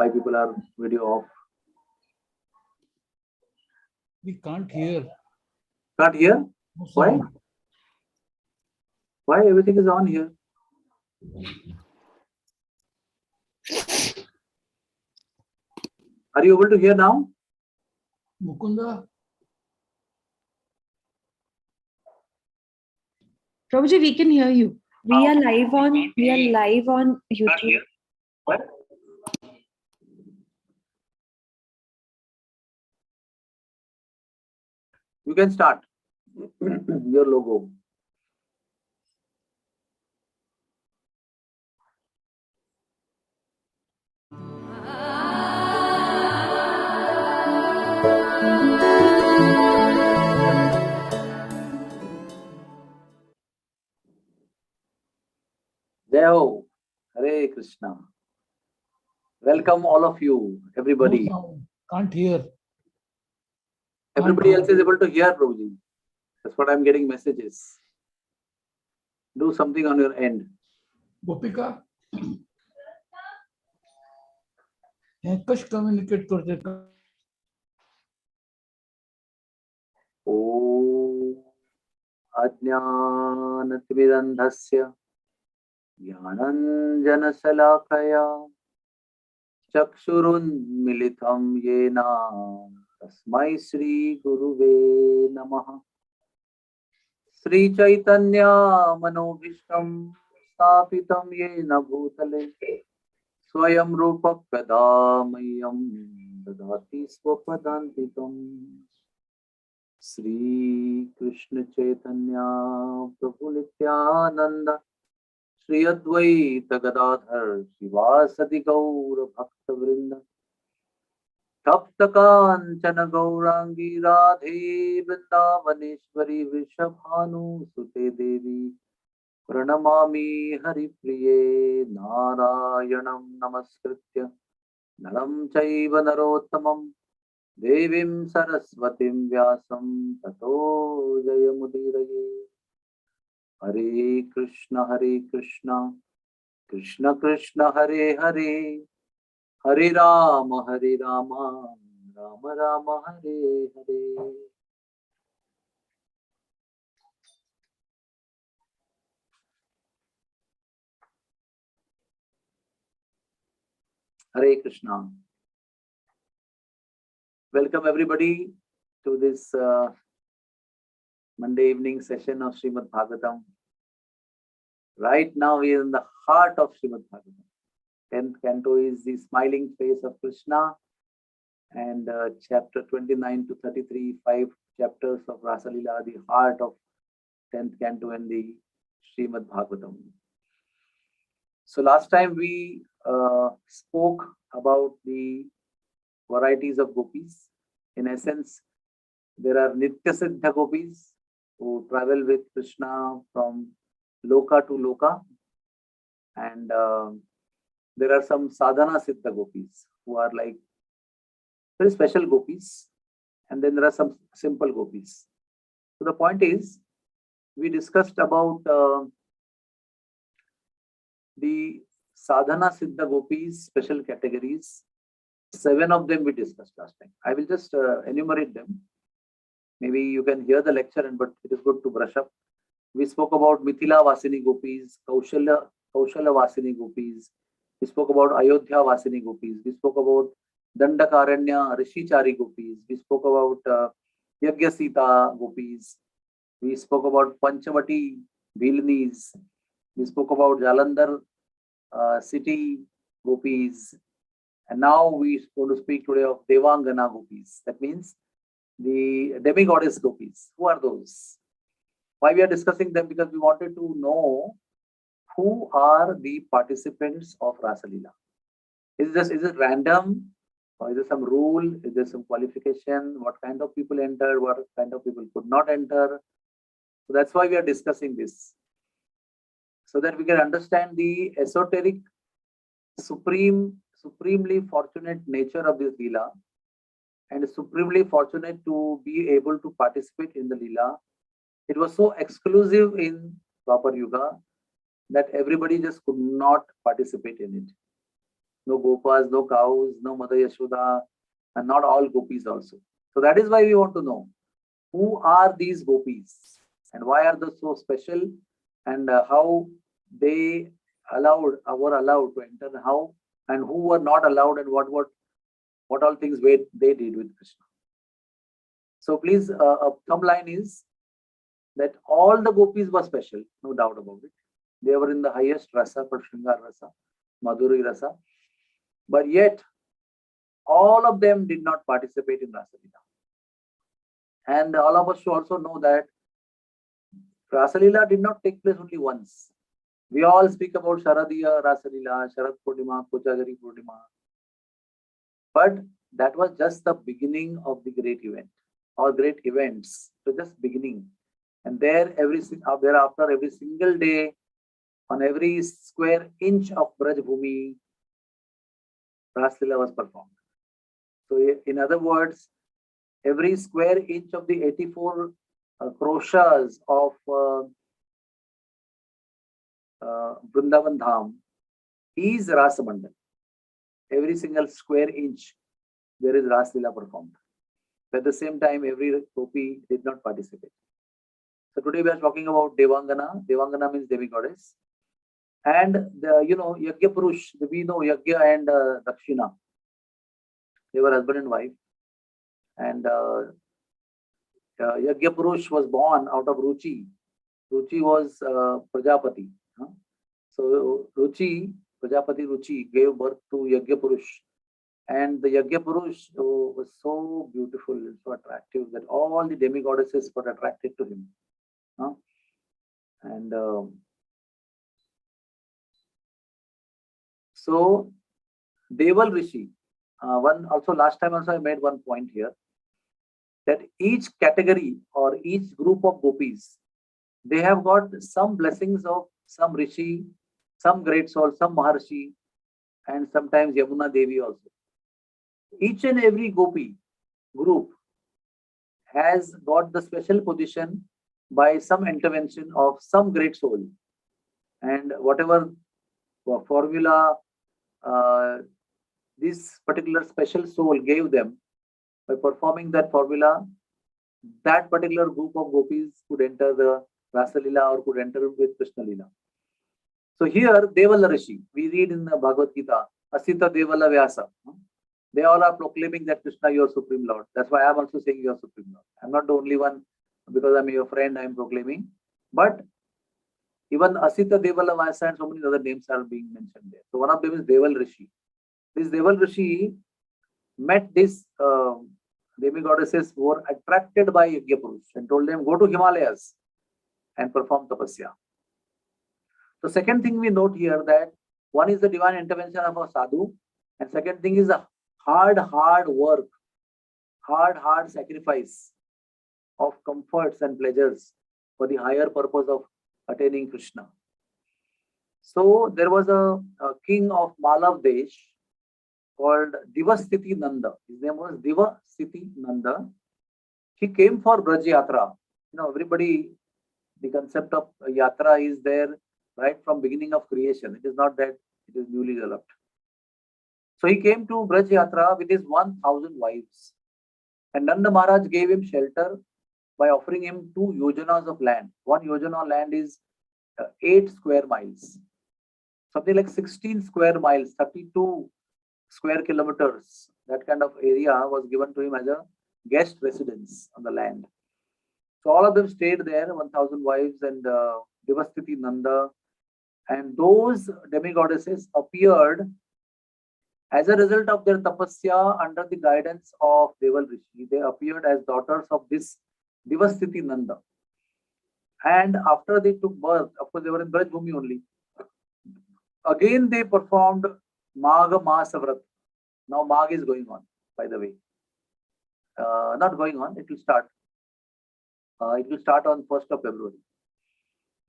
5 people are video off. We can't hear. Can't hear? No Why? sound. Why everything is on here? Are you able to hear now? Mukunda? Prabhuji, we can hear you. We are live on YouTube. What? You can start your logo. Jai Ho, Hare Krishna. Welcome all of you, everybody. No sound. Can't hear. Everybody else is able to hear, Prabhuji. That's what I'm getting messages. Do something on your end. Gopika? कश communicate करते का? ॐ अज्ञानतिमिरन्धस्य ज्ञानञ्जनशलाकया चक्षुरुन्मिलितं येन तस्मै श्रीगुरुवे नमः। श्रीचैतन्यमनोभीष्टं स्थापितं येन भूतले स्वयं रूपः कदा मह्यं ददाति स्वपदान्तिकम्। श्री कृष्ण चैतन्य प्रभु नित्यानंद श्री अद्वैत गदाधर शिवासदि गौर भक्त वृंद तप्त कांचन गौरांगी राधे वृंदावनेश्वरी वृषभानुसुते देवी प्रणमामि हरिप्रिये। नारायणं नमस्कृत्य नरं चैव नरोत्तमं देवीं सरस्वतीं व्यासं ततो जयमुदीरये। हरे कृष्ण कृष्ण कृष्ण हरे हरे, हरे Ram Ram Ram Hare Hare. Hare Krishna. Welcome everybody to this Monday evening session of Srimad Bhagavatam. Right now we are in the heart of Srimad Bhagavatam. 10th canto is the smiling face of Krishna, and chapter 29 to 33, 5 chapters of Rasa Leela, the heart of 10th canto and the Srimad Bhagavatam. So last time we spoke about the varieties of gopis. In essence, there are Nitya Siddha gopis who travel with Krishna from Loka to Loka, and there are some Sadhana Siddha gopis who are like very special gopis, and then there are some simple gopis. So the point is, we discussed about the Sadhana Siddha gopis special categories. 7 of them we discussed last time. I will just enumerate them. Maybe you can hear the lecture, but it is good to brush up. We spoke about Mithila Vasini gopis, Kaushala Vasini gopis. We spoke about Ayodhya Vasini gopis. We spoke about Dandakaranya Rishichari gopis. We spoke about Yagya Sita gopis. We spoke about Panchamati Bhilnis. We spoke about Jalandhar city gopis. And now we are going to speak today of Devangana gopis. That means the demigoddess gopis. Who are those? Why we are discussing them? Because we wanted to know who are the participants of Rasa Leela. Is it random? Or is there some rule? Is there some qualification? What kind of people enter? What kind of people could not enter? So that's why we are discussing this. So that we can understand the esoteric, supremely fortunate nature of this Leela, and supremely fortunate to be able to participate in the Leela. It was so exclusive in Dwapar Yuga that everybody just could not participate in it. No Gopas, no cows, no Mother Yashoda, and not all gopis also. So that is why we want to know who are these gopis and why are they so special, and how they were allowed to enter, how and who were not allowed, and what all things they did with Krishna. So please, a thumb line is that all the gopis were special, no doubt about it. They were in the highest rasa, Prashringar rasa, Madhuri rasa, but yet all of them did not participate in Rasa Leela. And all of us should also know that Rasa Leela did not take place only once. We all speak about Sharadiya Rasa Leela, Sharad Purnima, Kojagari Purnima. But that was just the beginning of the great event or great events. So just beginning. And thereafter, every single day, on every square inch of Braj Bhumi, Rasa Leela was performed. So in other words, every square inch of the 84 kroshas of Vrindavan Dham is Rasa Mandal. Every single square inch, there is Rasa Leela performed. At the same time, every gopi did not participate. So today we are talking about Devangana. Devangana means demigoddess. And Yajna Purush, we know Yajna and Dakshina. They were husband and wife. And Yajna Purush was born out of Ruchi. Ruchi was Prajapati. So Prajapati Ruchi gave birth to Yajna Purush. And the Yajna Purush was so beautiful and so attractive that all the demigoddesses were attracted to him. And so Deval Rishi, last time also I made one point here, that each category or each group of gopis, they have got some blessings of some Rishi, some great soul, some Maharshi, and sometimes Yamuna Devi also. Each and every gopi group has got the special position by some intervention of some great soul. And whatever formula this particular special soul gave them, by performing that formula, that particular group of gopis could enter the Rasa Leela or could enter with Krishna Leela. So here, Devala Rishi, we read in the Bhagavad Gita, Asita Devala Vyasa. They all are proclaiming that Krishna, your Supreme Lord. That's why I'm also saying your Supreme Lord. I'm not the only one, because I'm your friend, I'm proclaiming. But even Asita Devala Vyasa and so many other names are being mentioned there. So one of them is Deval Rishi. This Deval Rishi met these demigoddesses who were attracted by Yajna Purush and told them, go to Himalayas and perform tapasya. The second thing we note here, that one is the divine intervention of a sadhu, and second thing is a hard work, hard sacrifice of comforts and pleasures for the higher purpose of attaining Krishna. So there was a king of Malav Desh called Divasthiti Nanda. His name was Divasthiti Nanda. He came for Braj Yatra. Everybody, the concept of Yatra is there right from beginning of creation. It is not that it is newly developed. So he came to Braj Yatra with his 1,000 wives. And Nanda Maharaj gave him shelter by offering him 2 yojanas of land. 1 yojana land is 8 square miles. Something like 16 square miles, 32 square kilometers. That kind of area was given to him as a guest residence on the land. So all of them stayed there, 1,000 wives and Devasthiti Nanda. And those demigoddesses appeared as a result of their tapasya under the guidance of Deval Rishi. They appeared as daughters of this Devasthiti Nanda. And after they took birth, of course they were in Braj Bhumi only. Again they performed Magha Masavrat. Now Magh is going on, by the way. Not going on, it will start. It will start on 1st of February.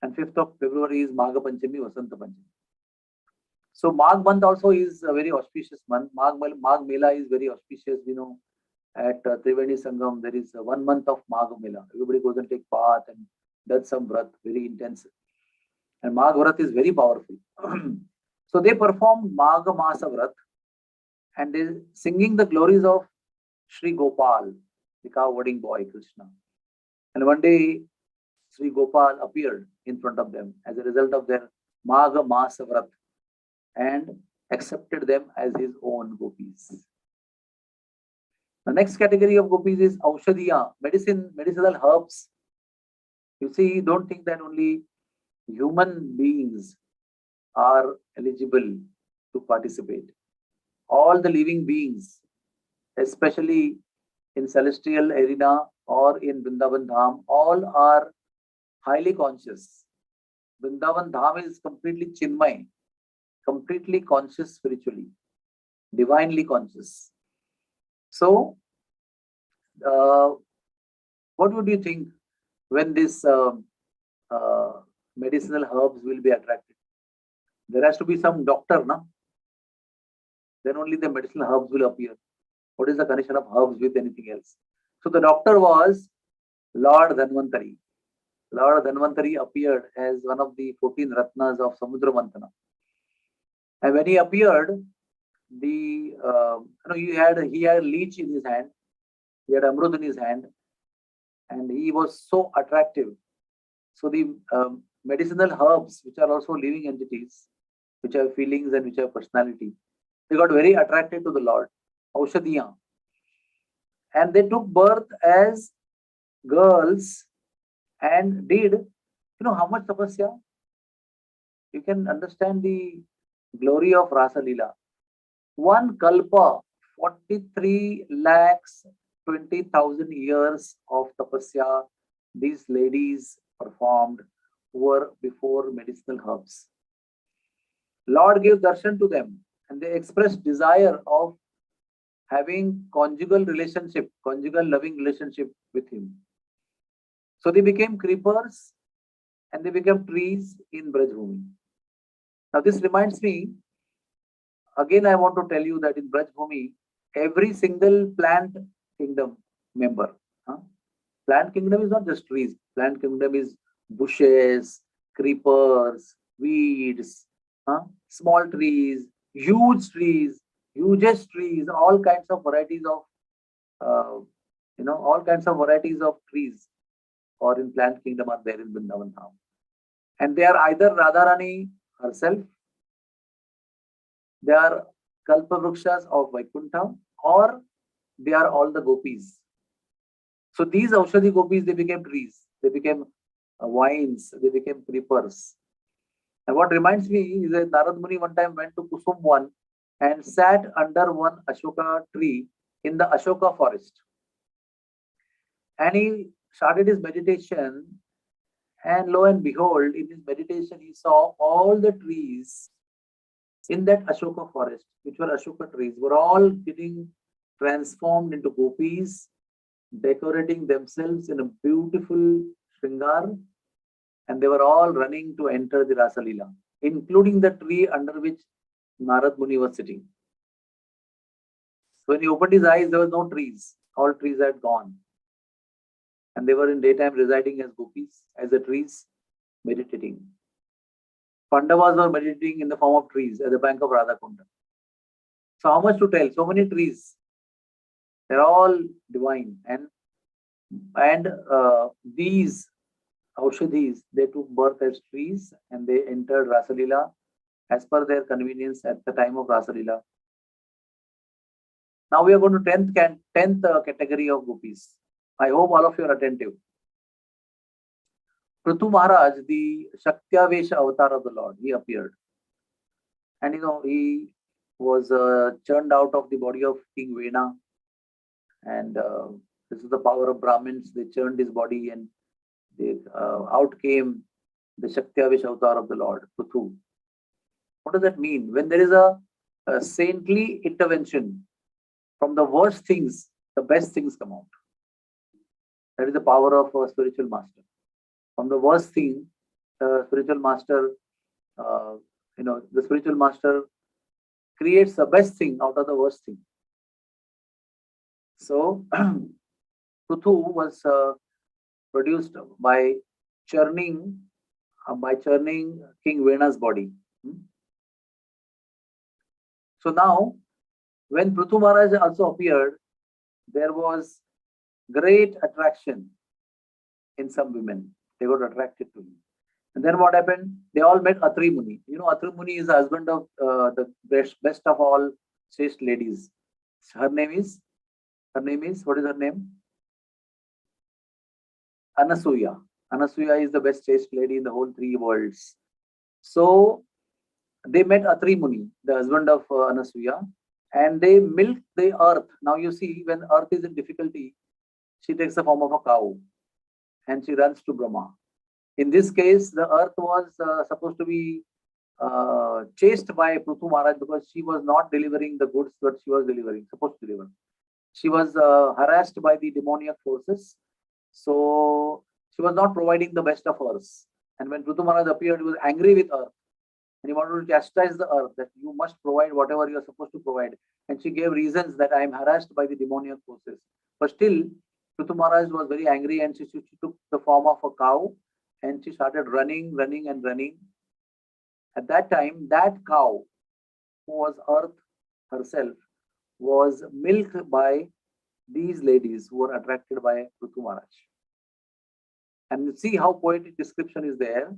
And 5th of February is Magha Panchami, Vasanta Panchami. So Magh month also is a very auspicious month. Magh Mela is very auspicious. At Triveni Sangam, there is 1 month of Magh Mela. Everybody goes and take bath and does some vrat, very intense. And Magh Vrat is very powerful. So they performed Magha Masa Vrat. and they singing the glories of Sri Gopal, the cow-herding boy Krishna. And one day, Sri Gopal appeared in front of them as a result of their Magha Masa Vrat and accepted them as his own gopis. The next category of gopis is Aushadhiya, medicinal herbs. You see, don't think that only human beings are eligible to participate. All the living beings, especially in celestial arena or in Vrindavan Dham, all are highly conscious. Vrindavan Dham is completely chinmay, completely conscious spiritually, divinely conscious. So, what would you think when this medicinal herbs will be attracted? There has to be some doctor, na? Then only the medicinal herbs will appear. What is the connection of herbs with anything else? So the doctor was Lord Dhanvantari. Lord Dhanvantari appeared as one of the 14 Ratnas of Samudra Mantana. And when he appeared, he had a leech in his hand, he had Amrut in his hand, and he was so attractive. So the medicinal herbs, which are also living entities, which have feelings and which have personality, they got very attracted to the Lord, Aushadhiya. And they took birth as girls and did, how much tapasya? You can understand the glory of Rasa Leela. One kalpa, 43 lakhs 20,000 years of tapasya these ladies performed were before medicinal herbs. Lord gave darshan to them and they expressed desire of having conjugal loving relationship with him. So they became creepers and they became trees in Brajbhumi. Now this reminds me, again I want to tell you that in Brajbhumi, every single plant kingdom member, plant kingdom is not just trees, plant kingdom is bushes, creepers, weeds, small trees, huge trees, hugest trees, all kinds of varieties of trees or in plant kingdom are there in Vrindavan Dham. And they are either Radharani herself, they are Kalpavrukshas of Vaikuntha, or they are all the gopis. So these Aushadhi gopis, they became trees, they became vines, they became creepers. And what reminds me is that Narad Muni one time went to Kusum One and sat under one Ashoka tree in the Ashoka forest. And he started his meditation, and lo and behold, in his meditation, he saw all the trees in that Ashoka forest, which were Ashoka trees, were all getting transformed into gopis, decorating themselves in a beautiful shringar, and they were all running to enter the Rasa Leela, including the tree under which Narad Muni was sitting. So when he opened his eyes, there were no trees. All trees had gone. And they were in daytime residing as gopis, as the trees, meditating. Pandavas were meditating in the form of trees at the bank of Radhakunda. So how much to tell? So many trees. They're all divine. And these Aushadhis, they took birth as trees and they entered Rasa Leela as per their convenience at the time of Rasa Leela. Now we are going to 10th category of gopis. I hope all of you are attentive. Prithu Maharaj, the Shaktyavesha avatar of the Lord, he appeared. And he was churned out of the body of King Vena. And this is the power of Brahmins. They churned his body and out came the Shaktyavesha avatar of the Lord, Prithu. What does that mean? When there is a saintly intervention, from the worst things, the best things come out. That is the power of a spiritual master. From the worst thing, spiritual master, the spiritual master creates the best thing out of the worst thing. So, Prithu was produced by churning King Vena's body. So now, When Prithu Maharaj also appeared, there was great attraction in some women. They got attracted to him. And then what happened? They all met Atri Muni. You know, Atri Muni is the husband of the best of all chaste ladies. Her name is, what is her name? Anasuya. Anasuya is the best chaste lady in the whole three worlds. So they met Atri Muni, the husband of Anasuya, and they milked the earth. Now you see, when earth is in difficulty, she takes the form of a cow and she runs to Brahma. In this case, the earth was supposed to be chased by Prithu Maharaj because she was not delivering the goods that she was supposed to deliver. She was harassed by the demoniac forces. So she was not providing the best of hers. And when Prithu Maharaj appeared, he was angry with earth. And he wanted to chastise the earth that you must provide whatever you are supposed to provide. And she gave reasons that I am harassed by the demoniac forces. But still, Prithu Maharaj was very angry and she took the form of a cow and she started running. At that time, that cow, who was earth herself, was milked by these ladies who were attracted by Prithu Maharaj. And you see how poetic description is there.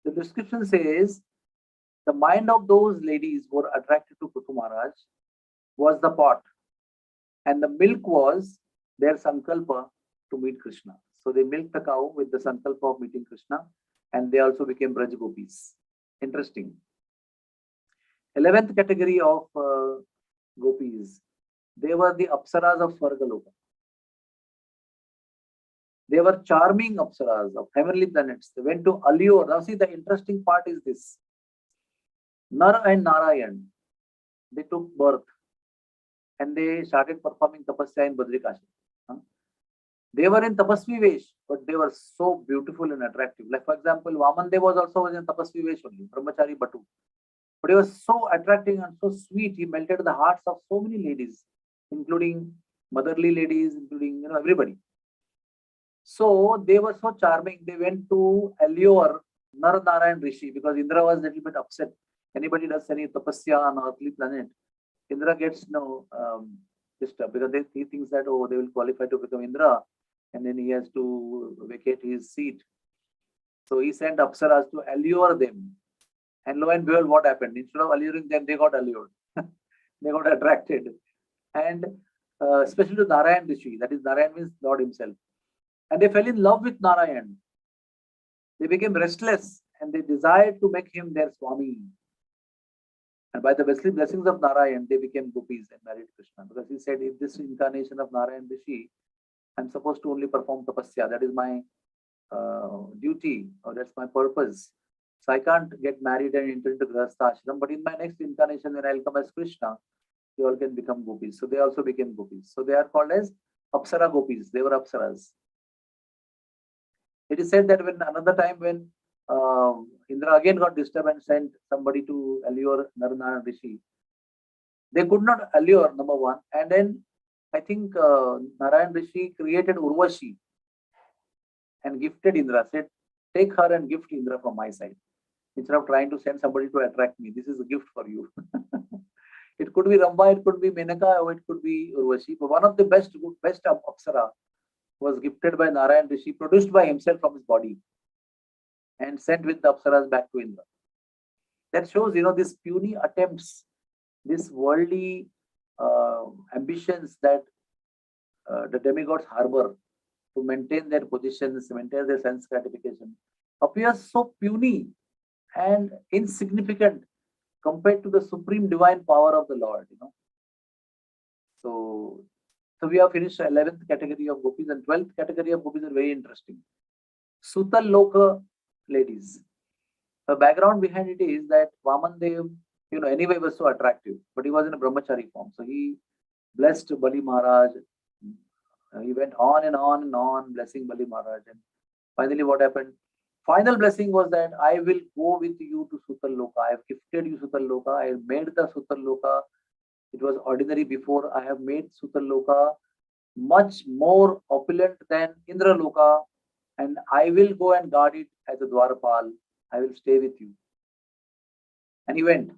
The description says, the mind of those ladies who were attracted to Prithu Maharaj was the pot, and the milk was their sankalpa to meet Krishna. So they milked the cow with the sankalpa of meeting Krishna, and they also became Braj Gopis. Interesting. 11th category of gopis, they were the apsaras of Swargaloka. They were charming apsaras of heavenly planets. They went to allure. Now see, the interesting part is this. Nar and Narayan, they took birth and they started performing tapasya in Badrikashi. They were in tapasvi vesh, but they were so beautiful and attractive. Like for example, Vaman Dev was also in tapasvi vesh only, Brahmachari Batu. But he was so attractive and so sweet. He melted the hearts of so many ladies, including motherly ladies, including everybody. So they were so charming. They went to allure Nar Narayan Rishi because Indra was a little bit upset. Anybody does any tapasya on earthly planet, Indra gets disturbed because he thinks that they will qualify to become Indra, and then he has to vacate his seat. So he sent apsaras to allure them, and lo and behold, what happened? Instead of alluring them, they got allured. They got attracted, and especially to Narayan Rishi. That is, Narayan means Lord Himself, and they fell in love with Narayan. They became restless, and they desired to make him their Swami. And by the blessings of Narayan, they became gopis and married Krishna. Because he said, in this incarnation of Narayan Rishi, I'm supposed to only perform tapasya. That is my duty, or that's my purpose. So I can't get married and enter into Grihastha ashram. But in my next incarnation, when I'll come as Krishna, you all can become gopis. So they also became gopis. So they are called as Apsara gopis. They were Apsaras. It is said that when another time when Indra again got disturbed and sent somebody to allure Narayana Rishi, they could not allure, number one. And then I think Narayan Rishi created Urvashi and gifted Indra, said, take her and gift Indra from my side. Instead of trying to send somebody to attract me, this is a gift for you. It could be Ramba, it could be Menaka, or it could be Urvashi. But one of the best Apsara was gifted by Narayan Rishi, produced by himself from his body, and sent with the Apsaras back to Indra. That shows, these puny attempts, these worldly ambitions that the demigods harbor to maintain their positions, maintain their sense gratification, appears so puny and insignificant compared to the supreme divine power of the Lord. So we have finished 11th category of gopis, and 12th category of gopis are very interesting. Sutal Loka ladies. The background behind it is that Vaman Dev, anyway was so attractive, but he was in a brahmachari form. So he blessed Bali Maharaj. He went on and on and on blessing Bali Maharaj. And finally what happened? Final blessing was that I will go with you to Sutal Loka. I have gifted you Sutal Loka. I have made the Sutal Loka. It was ordinary before. I have made Sutal Loka much more opulent than Indra Loka. And I will go and guard it as a Dwarapal. I will stay with you. And he went.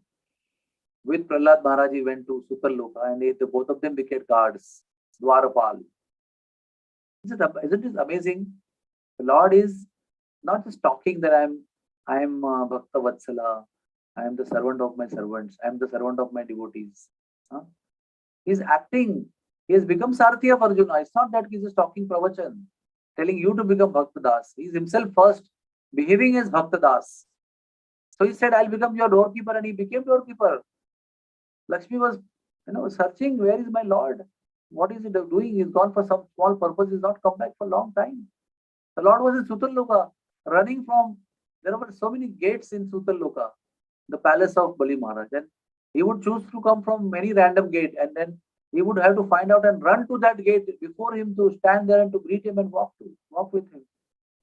with Prahlad Maharaj, he went to Sutarloka, and both of them became guards, Dwarapal. Isn't it amazing? The Lord is not just talking that I am Bhakta Vatsala, I am the servant of my servants, I am the servant of my devotees. Huh? He's acting. He has become Sarthi of Arjuna. It's not that he's just talking pravachan, telling you to become Bhakta Das. He's himself first behaving as Bhakta Das. So he said, I'll become your doorkeeper, and he became doorkeeper. Lakshmi was, searching, where is my Lord? What is he doing? He's gone for some small purpose. He's not come back for a long time. The Lord was in Sutarloka, running from, there were so many gates in Sutarloka, the palace of Bali Maharaj. And he would choose to come from many random gates, and then he would have to find out and run to that gate before him, to stand there and to greet him and walk with him.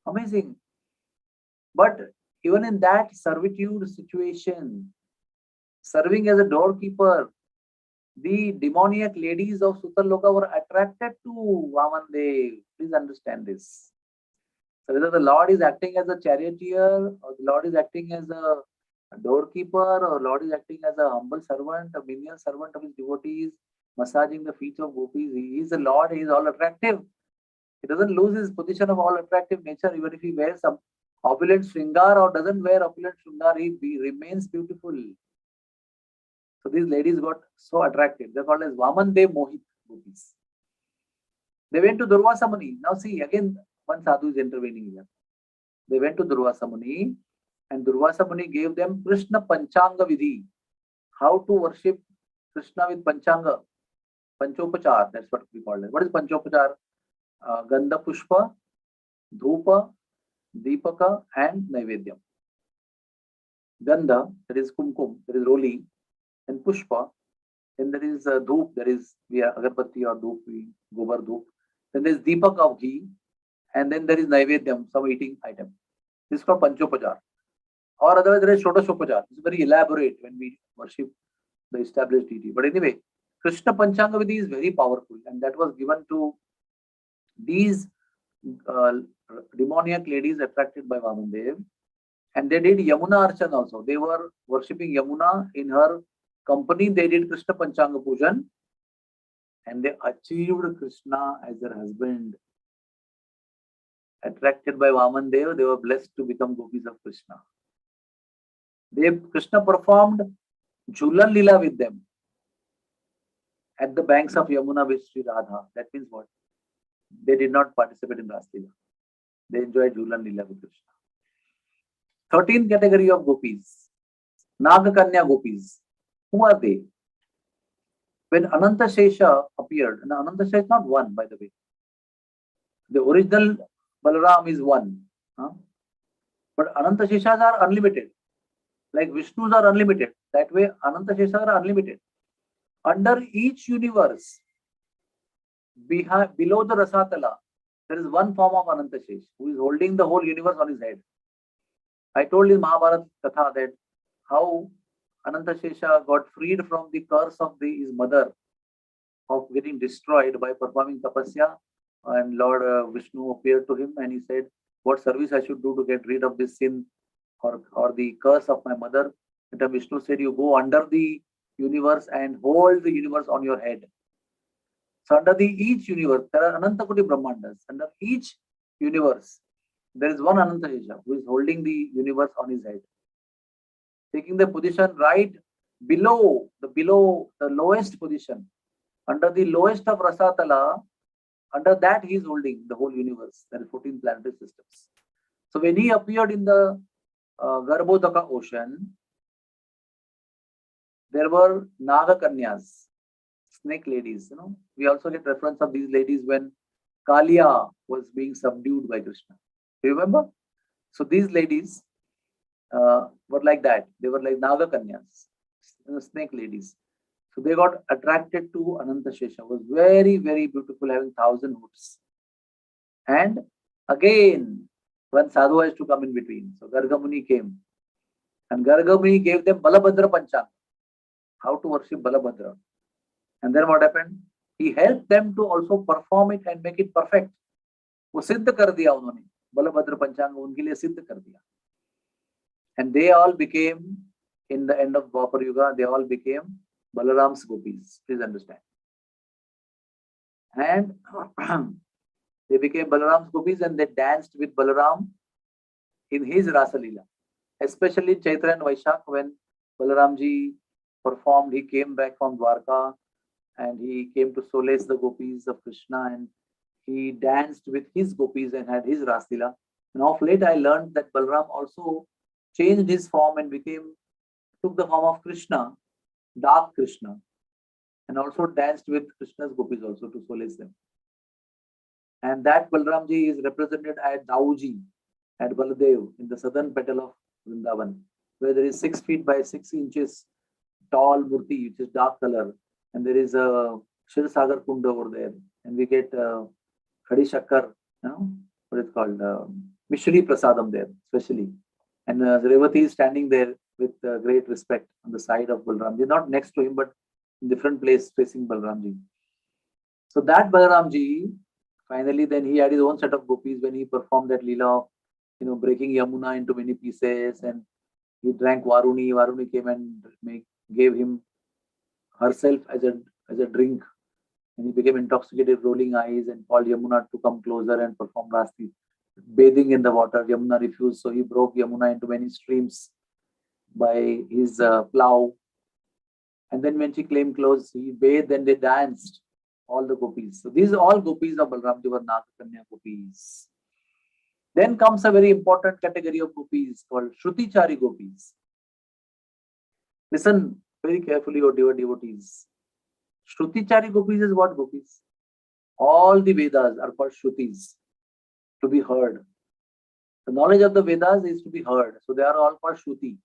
Amazing. But even in that servitude situation, serving as a doorkeeper, the demoniac ladies of Sutarloka were attracted to Vamandev. Please understand this. So whether the Lord is acting as a charioteer, or the Lord is acting as a doorkeeper, or Lord is acting as a humble servant, a menial servant of his devotees, massaging the feet of gopis, he is a Lord, he is all attractive. He doesn't lose his position of all attractive nature, even if he wears some opulent shringar or doesn't wear opulent shringar, he remains beautiful. So these ladies got so attracted. They're called as Vamandev Mohit gopis. They went to Durvasa Muni. Now see, again, one sadhu is intervening here. They went to Durvasa Muni, and Durvasa Muni gave them Krishna Panchanga Vidhi. How to worship Krishna with Panchanga. Panchopachar, that's what we call it. What is Panchopachar? Gandha Pushpa, Dhupa, Deepaka, and Naivedyam. Gandha, that is Kumkum, that is Roli, and Pushpa, then there is Dhoop, that is Agarbatti or Dhoop, Gobar Dhoop. Then there is Deepak of ghee, and then there is Naivedyam, some eating item. This is called Panchopachar. Or otherwise there is Shodashopachar. It's very elaborate when we worship the established deity. But anyway, Krishna Panchanga Vidhi is very powerful, and that was given to these demoniac ladies attracted by Vamandev. And they did Yamuna Archan also. They were worshipping Yamuna in her company. They did Krishna Panchanga Pujan, and they achieved Krishna as their husband. Attracted by Vamandev, they were blessed to become gopis of Krishna. Krishna performed Jhulan Lila with them at the banks of Yamuna with Sri Radha. That means what? They did not participate in Ras Lila. They enjoyed Jhulan Lila with Krishna. 13th category of gopis, Nagakanya gopis. Who are they? When Ananta Shesha appeared, and Ananta Shesha is not one, by the way. The original Balaram is one. But Ananta Sheshas are unlimited. Like Vishnus are unlimited. That way, Ananta Sheshas are unlimited. Under each universe, below the Rasatala, there is one form of Ananta Shesh who is holding the whole universe on his head. I told in Mahabharata Katha that how Ananta Shesha got freed from the curse of his mother of getting destroyed by performing tapasya, and Lord Vishnu appeared to him and he said, what service I should do to get rid of this sin or the curse of my mother? And Vishnu said, you go under the universe and hold the universe on your head. So under each universe, there are Ananta Koti Brahmandas. Under each universe, there is one Ananta Shesha who is holding the universe on his head, taking the position right below the lowest position. Under the lowest of Rasatala, under that he is holding the whole universe. There are 14 planetary systems. So when he appeared in the Garbhodaka ocean, there were Nagakanyas, snake ladies. We also get reference of these ladies when Kalia was being subdued by Krishna. Do you remember? So these ladies were like that. They were like Nagakanyas, snake ladies. So they got attracted to Ananta Shesha. Was very, very beautiful, having 1,000 hoods. And again, one sadhu has to come in between. So Gargamuni came. And Gargamuni gave them Balabhadra Panchanga, how to worship Balabhadra. And then what happened? He helped them to also perform it and make it perfect. वो सिद्ध कर दिया उन्होंने, बलभद्र पंचांग उनके लिए सिद्ध कर दिया. And they all became in the end of Dwapar Yuga, they all became Balaram's gopis. Please understand. And they became Balaram's gopis and they danced with Balaram in his Rasa Leela. Especially in Chaitra and Vaishak, when Balaramji performed, he came back from Dwarka and he came to solace the gopis of Krishna, and he danced with his gopis and had his Rasa Leela. And of late I learned that Balaram also changed his form and took the form of Krishna, dark Krishna, and also danced with Krishna's gopis also to solace them. And that Balaramji is represented at Dauji, at Baladev, in the southern petal of Vrindavan, where there is 6 feet by 6 inches tall murti, which is dark color, and there is a Shirsagar Kund over there, and we get Khadi Shakkar, what is called Mishri Prasadam there, especially. And Revati is standing there with great respect on the side of Balaramji, not next to him, but in different place facing Balaramji. So that Balaramji, finally, then he had his own set of gopis when he performed that Leela of, breaking Yamuna into many pieces, and he drank Varuni. Varuni came and gave him herself as a drink, and he became intoxicated, rolling eyes, and called Yamuna to come closer and perform Rasti. Bathing in the water, Yamuna refused, so he broke Yamuna into many streams by his plow. And then when she came close, he bathed and they danced, all the gopis. So these are all gopis of Balaram, they were Nagakanya gopis. Then comes a very important category of gopis called Shruti-chari gopis. Listen very carefully, O dear devotees. Shruti-chari gopis is what gopis? All the Vedas are called Shrutis, to be heard. The knowledge of the Vedas is to be heard. So they are all called Shruti.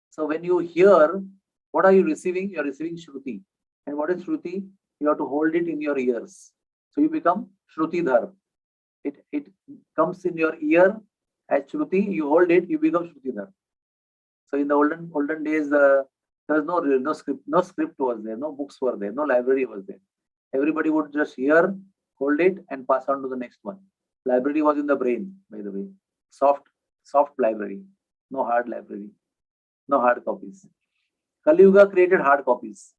So when you hear, what are you receiving? You are receiving Shruti. And what is Shruti? You have to hold it in your ears. So you become Shrutidhar. It comes in your ear as Shruti, you hold it, you become Shrutidhar. So in the olden days, there was no script was there, no books were there, no library was there. Everybody would just hear, hold it, and pass on to the next one. Library was in the brain, by the way. Soft library, no hard library, no hard copies. Kali Yuga created hard copies.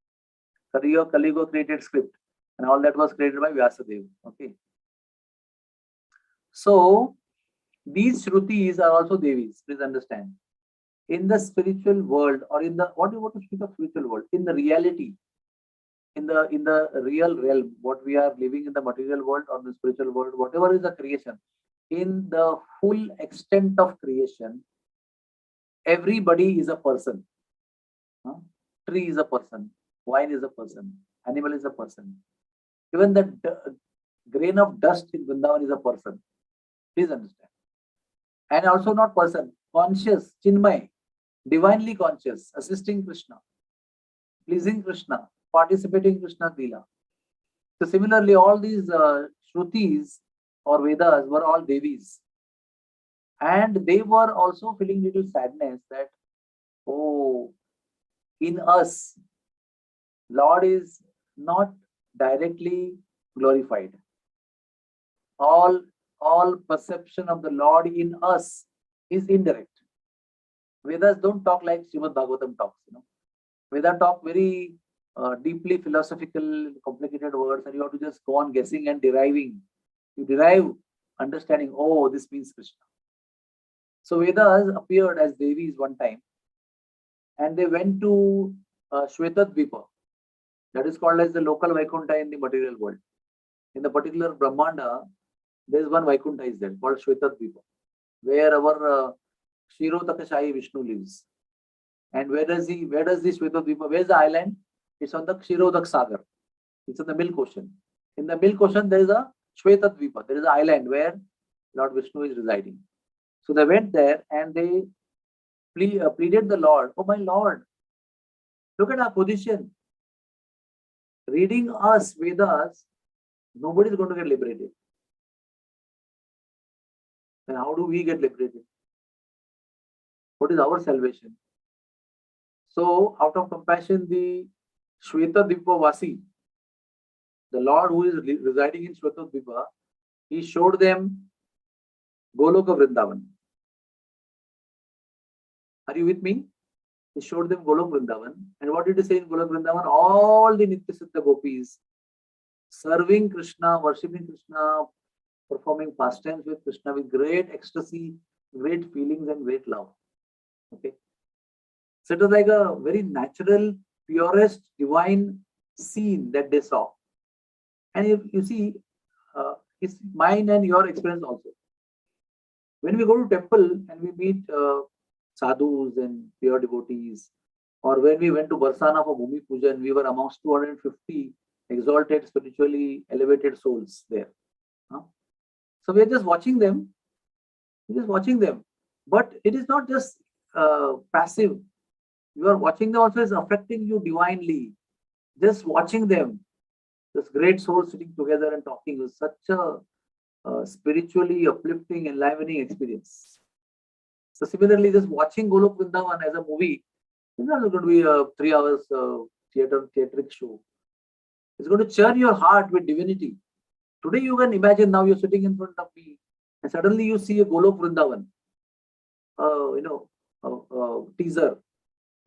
Kali Yuga created script, and all that was created by Vyasadeva. Okay. So these Shrutis are also Devis. Please understand. In the spiritual world, or in the what do you want to speak of spiritual world? In the reality, in the real realm, what we are living in the material world or the spiritual world, whatever is the creation, in the full extent of creation, everybody is a person. Tree is a person, wine is a person, animal is a person. Even the grain of dust in Vrindavan is a person. Please understand. And also not person, conscious, Chinmay, divinely conscious, assisting Krishna, pleasing Krishna, participating in Krishna's Leela. So similarly, all these Shrutis or Vedas were all Devis. And they were also feeling little sadness that, oh, in us, Lord is not directly glorified. All perception of the Lord in us is indirect. Vedas don't talk like Srimad Bhagavatam talks. Vedas talk very deeply philosophical, complicated words, and you have to just go on guessing and deriving. You derive understanding, oh, this means Krishna. So Vedas appeared as Devis one time, and they went to Shvetadvipa. That is called as the local Vaikuntha in the material world. In the particular Brahmanda, there is one Vaikuntha is there called Shvetadvipa, where our Kshirodakashayi Vishnu lives. And where does the Shvetadvipa, where is the island? It's on the Kshirodak Sagar. It's on the Milk Ocean. In the Milk Ocean, there is a Shvetadvipa. There is an island where Lord Vishnu is residing. So they went there and they pleaded the Lord, oh my Lord, look at our position. Reading us Vedas, nobody is going to get liberated. Then how do we get liberated? What is our salvation? So out of compassion, the Shvetadvipa Vasi, the Lord who is residing in Shvetadvipa, he showed them Goloka Vrindavan. Are you with me? he showed them Golok Vrindavan. And what did he say in Golok Vrindavan? All the Nitya Siddha gopis serving Krishna, worshipping Krishna, performing pastimes with Krishna with great ecstasy, great feelings, and great love. Okay. So it was like a very natural, purest, divine scene that they saw. And you see, it's mine and your experience also. When we go to temple and we meet sadhus and pure devotees, or when we went to Barsana for Bhumi Puja and we were amongst 250 exalted, spiritually elevated souls there. So we are just watching them. We're just watching them. But it is not just passive. You are watching them also is affecting you divinely. Just watching them, this great souls sitting together and talking is such a spiritually uplifting, enlivening experience. So similarly, just watching Golok Vrindavan as a movie is not going to be a 3 hours theatric show. It's going to churn your heart with divinity. Today you can imagine now you're sitting in front of me and suddenly you see a Golok Vrindavan, teaser.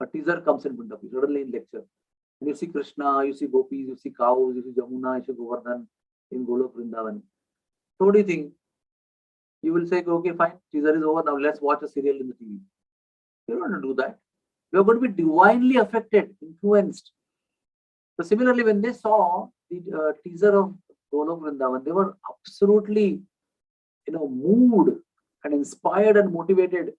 A teaser comes in front of you, suddenly in lecture. And you see Krishna, you see gopis, you see cows, you see Jamuna, you see Govardhan in Golok Vrindavan. So what do you think? You will say, okay, fine, teaser is over, now let's watch a serial in the TV. You don't want to do that. You're going to be divinely affected, influenced. So similarly, when they saw the teaser of Golok Vrindavan, they were absolutely, moved and inspired and motivated.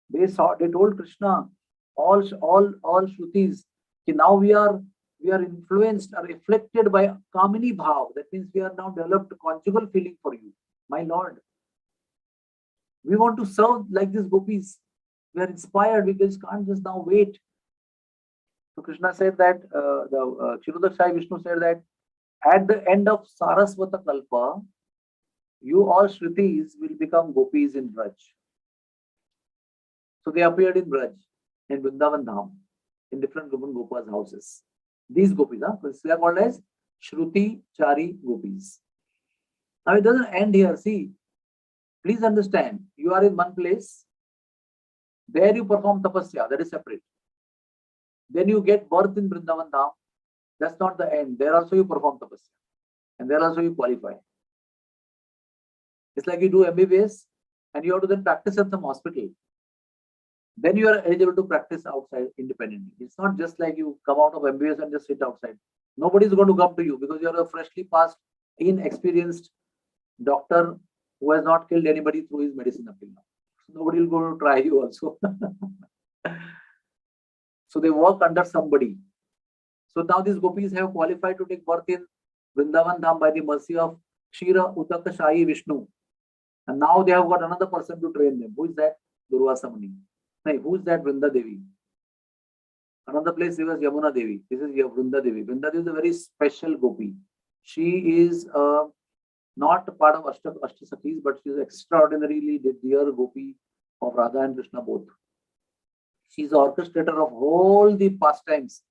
They told Krishna, all Shrutis, now we are influenced or reflected by Kamini Bhav. That means we are now developed conjugal feeling for you, my Lord. We want to serve like these gopis. We are inspired. We just can't just now wait. So Krishna said that, Kshirodakshai Vishnu said that at the end of Saraswata Kalpa, you all Shrutis will become gopis in Braj. So they appeared in Braj, in Vrindavan Dham, in different Gopas' houses. These gopis, they are called as Shruti Chari gopis. Now it doesn't end here. See, please understand, you are in one place, there you perform tapasya, that is separate. Then you get birth in Vrindavan Dham, that's not the end. There also you perform tapasya, and there also you qualify. It's like you do MBBS, and you have to then practice at some hospital. Then you are eligible to practice outside independently. It's not just like you come out of MBBS and just sit outside. Nobody is going to come to you because you are a freshly passed, inexperienced doctor who has not killed anybody through his medicine up till now. So nobody will go to try you also. So they work under somebody. So now these gopis have qualified to take birth in Vrindavan Dham by the mercy of Kshira Utaka Shahi Vishnu. And now they have got another person to train them. Who is that? Durvasa Muni. Who is that? Vrinda Devi. Another place was Yamuna Devi. This is Vrinda Devi. Vrinda Devi is a very special gopi. She is not part of Ashtasakis, but she is extraordinarily dear gopi of Radha and Krishna both. She is the orchestrator of all the pastimes,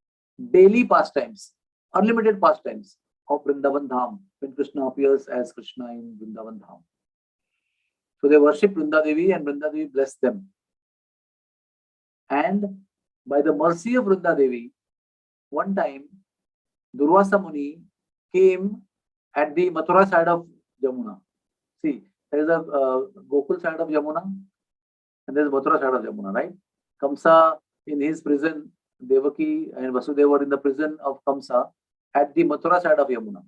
daily pastimes, unlimited pastimes of Vrindavan Dham when Krishna appears as Krishna in Vrindavan Dham. So they worship Vrinda Devi and Vrinda Devi bless them. And by the mercy of Vrinda Devi, one time Durvasa Muni came at the Mathura side of Jamuna. See, there is a Gokul side of Jamuna and there is Mathura side of Jamuna, right? Kamsa in his prison, Devaki and Vasudeva were in the prison of Kamsa at the Mathura side of Yamuna.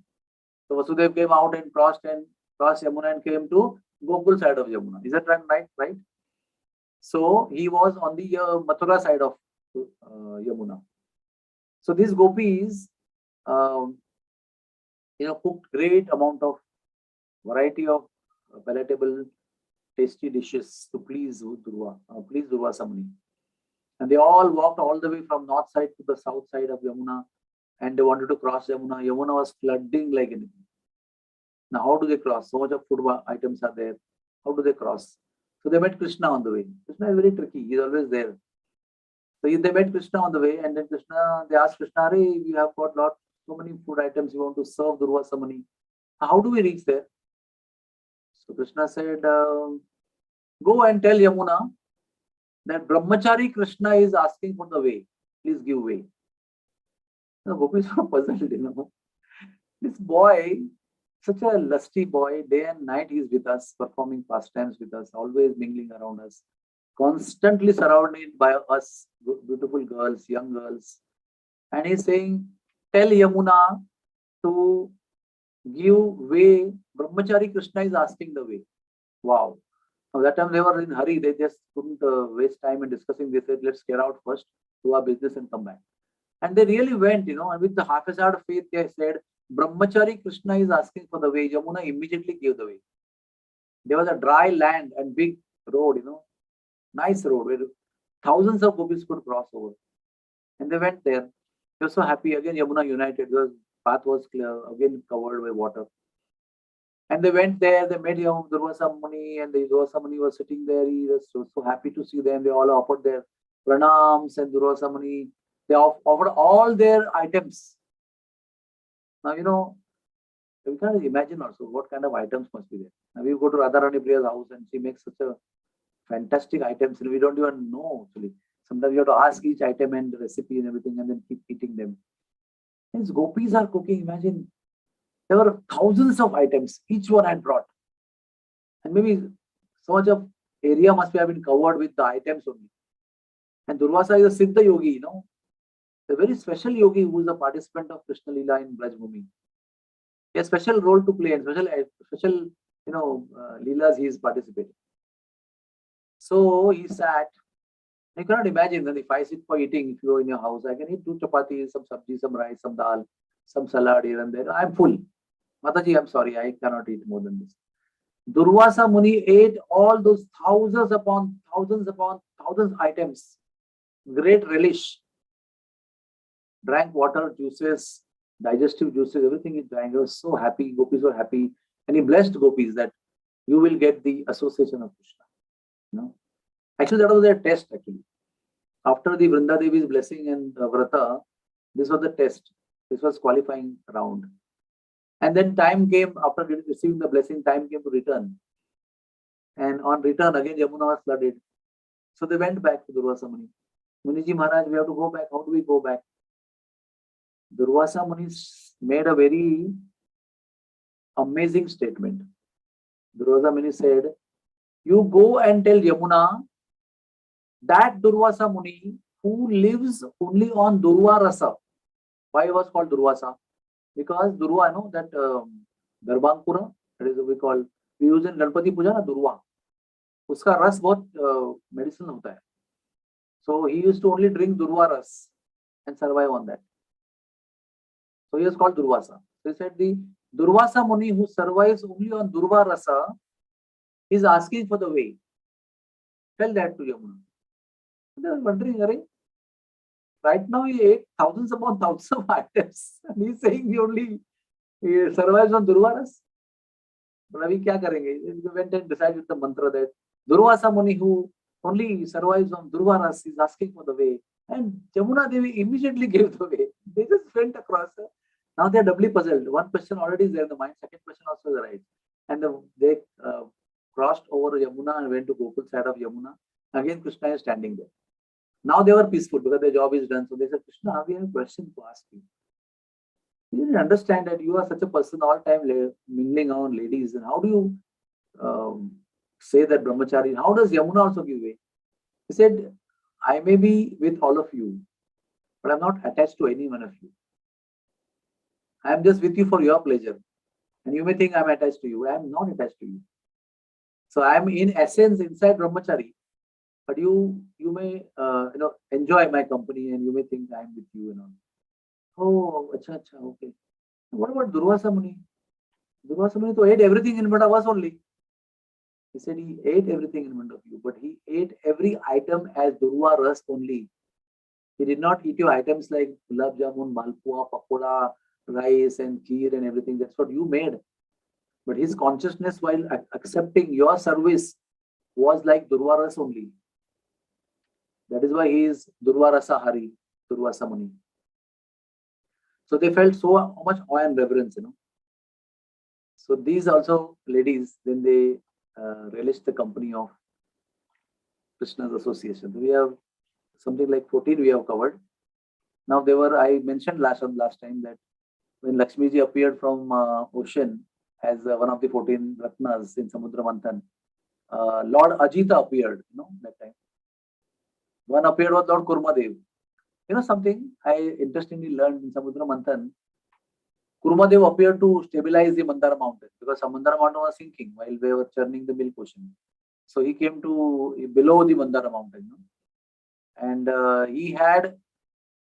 So Vasudeva came out and crossed Yamuna and came to Gokul side of Yamuna. Is that right? Right? So he was on the Mathura side of Yamuna. So these gopis, cooked great amount of variety of palatable, tasty dishes to please Durvasa Muni. And they all walked all the way from north side to the south side of Yamuna, and they wanted to cross Yamuna. Yamuna was flooding like anything. Now, how do they cross? So much of food items are there. How do they cross? So they met Krishna on the way. Krishna is very tricky. He's always there. So they met Krishna on the way, and then they asked Krishna, "Hey, we have got so many food items. We want to serve Durvasa Muni. How do we reach there?" So Krishna said, "Go and tell Yamuna that Brahmachari Krishna is asking for the way. Please give way. The gopis were puzzled. This boy, such a lusty boy, day and night he's with us, performing pastimes with us, always mingling around us, constantly surrounded by us, beautiful girls, young girls. And he's saying, tell Yamuna to give way. Brahmachari Krishna is asking the way. Wow. Now that time they were in hurry. They just couldn't waste time in discussing. They said, let's get out first, do our business and come back. And they really went, and with the half a of faith, they said, Brahmachari Krishna is asking for the way. Yamuna immediately gave the way. There was a dry land and big road, nice road where thousands of gopis could cross over. And they went there. They were so happy. Again, Yamuna united. The path was clear, again covered by water. And they went there. They met Durvasa Muni, and the Durvasa Muni was sitting there. He was so happy to see them. They all offered their pranams, and Durvasa Muni, they offered all their items. Now, we can't imagine also what kind of items must be there. Now, we go to Radharani Priya's house and she makes such a fantastic items, and we don't even know actually. Sometimes you have to ask each item and the recipe and everything and then keep eating them. Hence, gopis are cooking. Imagine, there were thousands of items, each one had brought. And maybe so much of area must have been covered with the items only. And Durvasa is a Siddha yogi, a very special yogi who is a participant of Krishna Leela in Brajbhumi. He has a special role to play and special Leelas he is participating. So he sat. You cannot imagine that if I sit for eating, if you are in your house, I can eat 2 chapatis, some sabji, some rice, some dal, some salad here and there. I'm full. Mataji, I'm sorry, I cannot eat more than this. Durvasa Muni ate all those thousands upon thousands items. Great relish. Drank water, juices, digestive juices, everything he drank. He was so happy. Gopis were happy. And he blessed gopis that you will get the association of Krishna. Actually, that was their test actually. After the Vrinda Devi's blessing and Vrata, this was the test. This was qualifying round. And then time came, after receiving the blessing, time came to return. And on return, again, Yamuna was flooded. So they went back to Durvasa Muni. Muniji Maharaj, we have to go back. How do we go back? Durvasa Muni made a very amazing statement. Durvasa Muni said, you go and tell Yamuna that Durvasa Muni who lives only on Durva Rasa. Why it was called Durvasa? Because Durva, that Garbangpura, that is what we use in Ganpati Puja, Durva. Uska ras bahut medicine hota hai. So he used to only drink Durva ras and survive on that. So he is called Durvasa. So he said the Durvasa Muni who survives only on Durva Rasa is asking for the way. Tell that to Yamuna. They were wondering, right now he ate thousands upon thousands of items. And he's saying he survives on Durva Rasa. But we kya karenge? They went and decided the mantra that Durvasa Muni who only survives on Durva Rasa is asking for the way. And Yamuna Devi immediately gave the way. They just went across. Now they are doubly puzzled. One question already is there in the mind. Second question also is right. And they crossed over Yamuna and went to Gokul side of Yamuna. Again, Krishna is standing there. Now they were peaceful because their job is done. So they said, Krishna, we have a question to ask you. You didn't understand that you are such a person all time mingling around ladies. And how do you say that Brahmachari? How does Yamuna also give way? He said, I may be with all of you, but I'm not attached to any one of you. I am just with you for your pleasure. And you may think I'm attached to you. I am not attached to you. So I am in essence inside Brahmachari, but you may enjoy my company and you may think I am with you and all. Oh, acha, okay. What about Durvasa Muni? Durvasa Muni ate everything in front of us only. He said he ate everything in front of you, but he ate every item as Durva Ras only. He did not eat your items like gulab jamun, malpua, pakoda, rice and kheer and everything. That's what you made. But his consciousness while accepting your service was like Durva Ras only. That is why he is Durva Rasa Hari, Durvasa Muni. So they felt so much awe and reverence, So these also ladies, then they relished the company of Krishna's association. We have something like 14 we have covered. Now I mentioned last time that when Lakshmi ji appeared from ocean as one of the 14 Ratnas in Samudra Manthan, Lord Ajita appeared, that time. One appeared was Lord Kurmadev. Something I interestingly learned in Samudra Manthan, Kurmadev appeared to stabilize the Mandara mountain because Mandara mountain was sinking while they were churning the milk ocean. So he came to below the Mandara mountain, and he had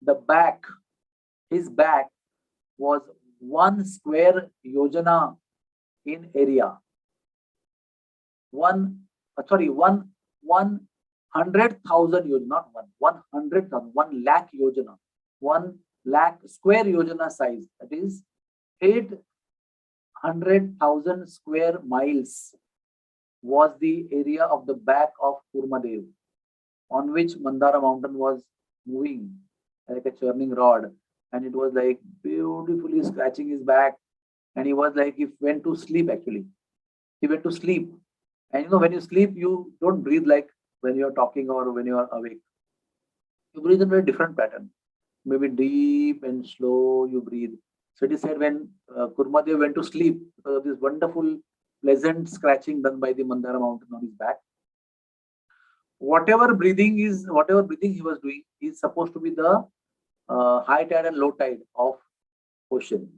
the back. His back was 1 square yojana in area. 100,000 yojana, not 100,000, 1 lakh yojana, 1 lakh square yojana size. That is 800,000 square miles was the area of the back of Kurmadev, on which Mandara mountain was moving like a churning rod, and it was like beautifully scratching his back, and he was like, he went to sleep actually. He went to sleep. And when you sleep, you don't breathe like when you're talking or when you are awake. You breathe in a very different pattern. Maybe deep and slow you breathe. So it is said when Kurmadev went to sleep because of this wonderful, pleasant scratching done by the Mandara mountain on his back. Whatever breathing he was doing is supposed to be the high tide and low tide of ocean.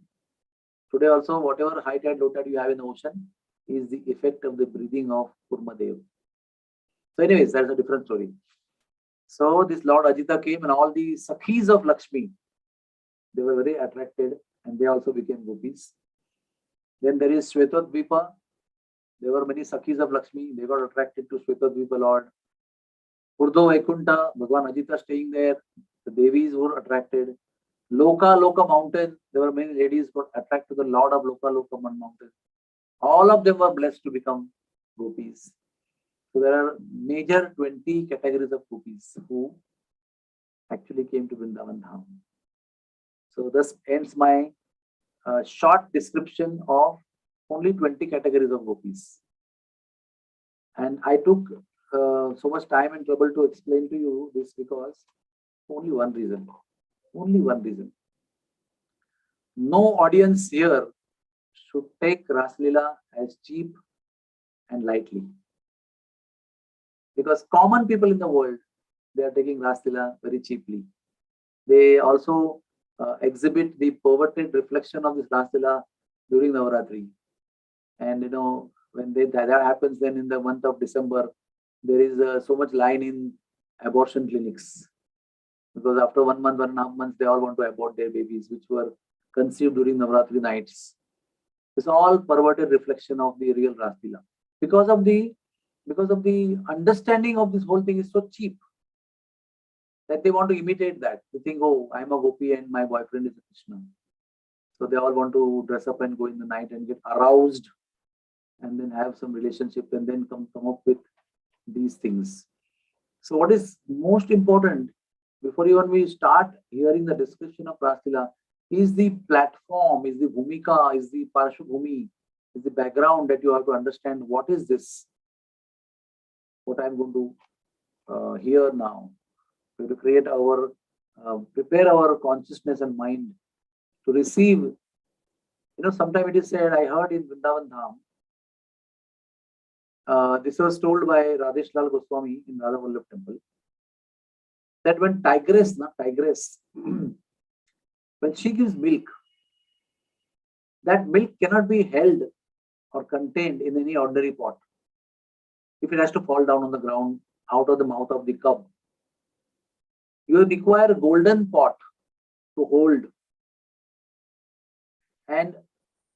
Today also, whatever high tide, low tide you have in the ocean is the effect of the breathing of Kurmadev. So anyways, that's a different story. So this Lord Ajita came and all the Sakhis of Lakshmi, they were very attracted and they also became gopis. Then there is Shvetadvipa. There were many Sakhis of Lakshmi. They got attracted to Shvetadvipa Lord. Urdho Vaikunta, Bhagwan Ajita staying there. The Devis were attracted. Loka mountain. There were many ladies got attracted to the Lord of Loka mountain. All of them were blessed to become gopis. So there are major 20 categories of gopis who actually came to Vrindavan Dham. So this ends my short description of only 20 categories of gopis. And I took so much time and trouble to explain to you this because only one reason. No audience here should take Ras Leela as cheap and lightly. Because common people in the world, they are taking Ras Leela very cheaply. They also exhibit the perverted reflection of this Ras Leela during Navaratri. And when that happens, then in the month of December, there is so much line in abortion clinics. Because after 1 month, 1.5 months, they all want to abort their babies, which were conceived during Navaratri nights. It's all perverted reflection of the real Ras Leela. Because of the understanding of this whole thing is so cheap that they want to imitate that. They think, oh, I'm a gopi and my boyfriend is a Krishna. So they all want to dress up and go in the night and get aroused and then have some relationship and then come up with these things. So what is most important before even we start hearing the description of Ras Leela is the platform, is the bhumika, is the parashvabhumi, is the background that you have to understand what is this, what I'm going to hear now. We have to create prepare our consciousness and mind to receive. Sometimes it is said, I heard in Vrindavan Dham, this was told by Radhesh Lal Goswami in Radha Vallabh temple, that when tigress, when she gives milk, that milk cannot be held or contained in any ordinary pot. If it has to fall down on the ground out of the mouth of the cub, you require a golden pot to hold. And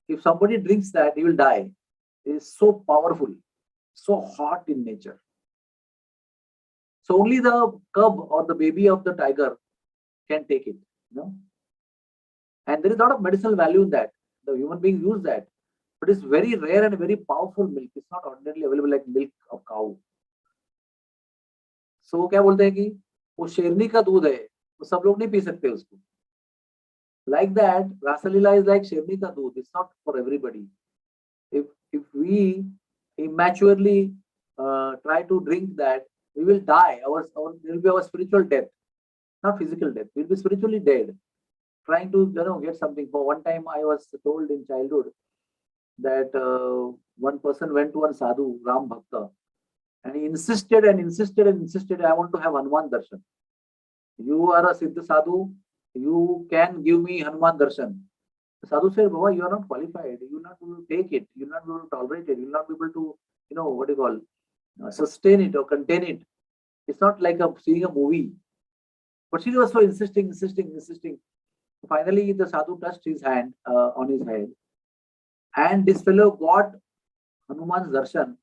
if somebody drinks that, he will die. It is so powerful, so hot in nature. So only the cub or the baby of the tiger can take it. And there is a lot of medicinal value in that. The human beings use that. But it's very rare and very powerful milk. It's not ordinarily available like milk of cow. So क्या बोलते हैं कि वो शेरनी का दूध है, वो सब लोग नहीं पी सकते उसको. Like that, Rasa Leela is like शेरनी का दूध. It's not for everybody. If we immaturely try to drink that, We will die. There will be our spiritual death, not physical death. We'll be spiritually dead, trying to get something. For one time, I was told in childhood that one person went to one sadhu, Ram Bhakta, and he insisted and insisted and insisted, I want to have Hanuman darshan. You are a Siddha sadhu, you can give me Hanuman darshan. The sadhu said, Baba, you are not qualified. You will not be able to take it. You will not be able to tolerate it. You will not be able to, what do you call, sustain it or contain it. It's not like seeing a movie. But she was so insisting. Finally, the sadhu touched his hand on his head. And this fellow got Hanuman's darshan.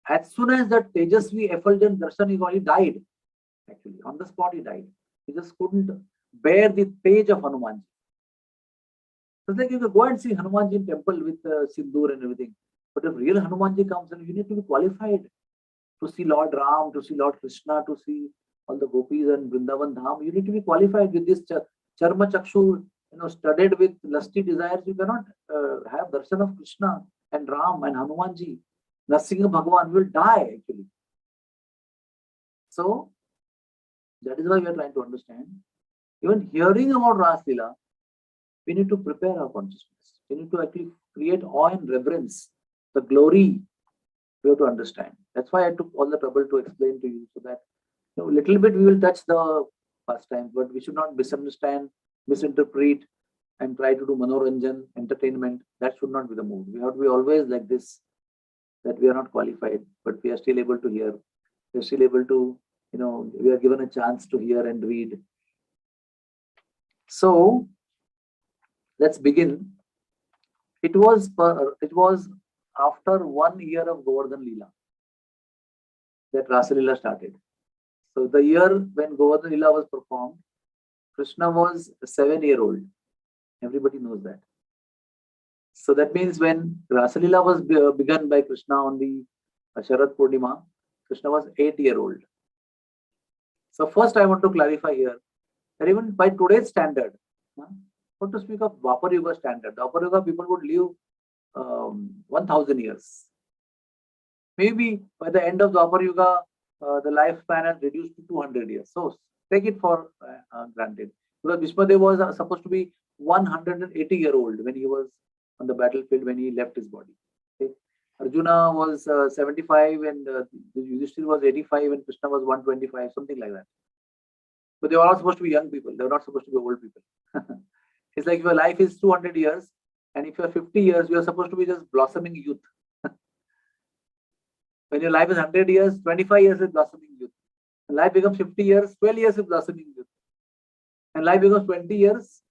As soon as that Tejasvi effulgent darshan, he died. Actually, on the spot he died. He just couldn't bear the page of Hanuman. It's like you can go and see Hanumanji in temple with Sindoor and everything. But if real Hanumanji comes, then you need to be qualified to see Lord Ram, to see Lord Krishna, to see all the gopis and Vrindavan Dham. You need to be qualified with this Charma Chakshu, studded with lusty desires. You cannot have darshan of Krishna and Ram and Hanumanji. Narsingha Bhagavan will die actually. So that is why we are trying to understand. Even hearing about Ras Leela, we need to prepare our consciousness. We need to actually create awe and reverence, the glory. We have to understand. That's why I took all the trouble to explain to you, so that little bit we will touch the pastimes, but we should not misunderstand, misinterpret, and try to do manoranjan, entertainment. That should not be the mood. We have to be always like this, that we are not qualified, but we are still able to hear. We are still able to, we are given a chance to hear and read. So let's begin. It was after 1 year of Govardhan Leela that Rasa Leela started. So the year when Govardhan Leela was performed, Krishna was a 7-year-old. Everybody knows that. So that means when Rasa Leela was begun by Krishna on the Sharad Purnima, Krishna was 8-year-old. So first I want to clarify here that even by today's standard, not to speak of Dwapar Yuga standard, Dwapar Yuga people would live 1000 years. Maybe by the end of Dwapar Yuga, the lifespan has reduced to 200 years. So take it for granted. Because Bhishmadev was supposed to be 180-year-old when he was on the battlefield, when he left his body. Okay? Arjuna was 75 and Yudhishthira was 85 and Krishna was 125, something like that. But they were all supposed to be young people. They were not supposed to be old people. It's like your life is 200 years and if you are 50 years, you are supposed to be just blossoming youth. When your life is 100 years, 25 years is blossoming youth. When life becomes 50 years, 12 years is blossoming youth. And life becomes 20 years,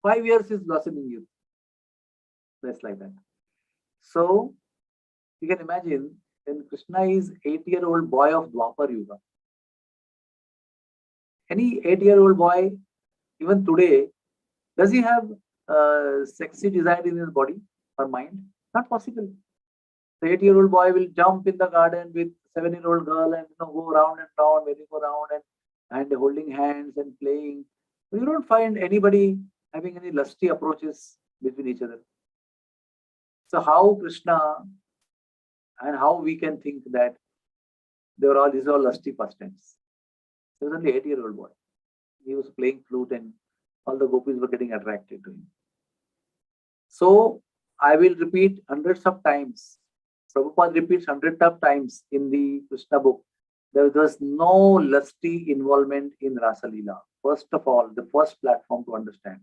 5 years is blossoming youth. That's like that. So you can imagine when Krishna is 8-year-old boy of Dwapar Yuga. Any 8-year-old boy, even today, does he have sexy desire in his body or mind? Not possible. The 8-year-old boy will jump in the garden with 7-year-old girl and go round and round, merry-go-round and holding hands and playing. You don't find anybody having any lusty approaches between each other. So how Krishna and how we can think that these are all lusty pastimes? He was only 8-year-old boy. He was playing flute and all the gopis were getting attracted to him. So I will repeat hundreds of times. Prabhupada repeats hundreds of times in the Krishna book. There was no lusty involvement in Rasa Leela. First of all, the first platform to understand.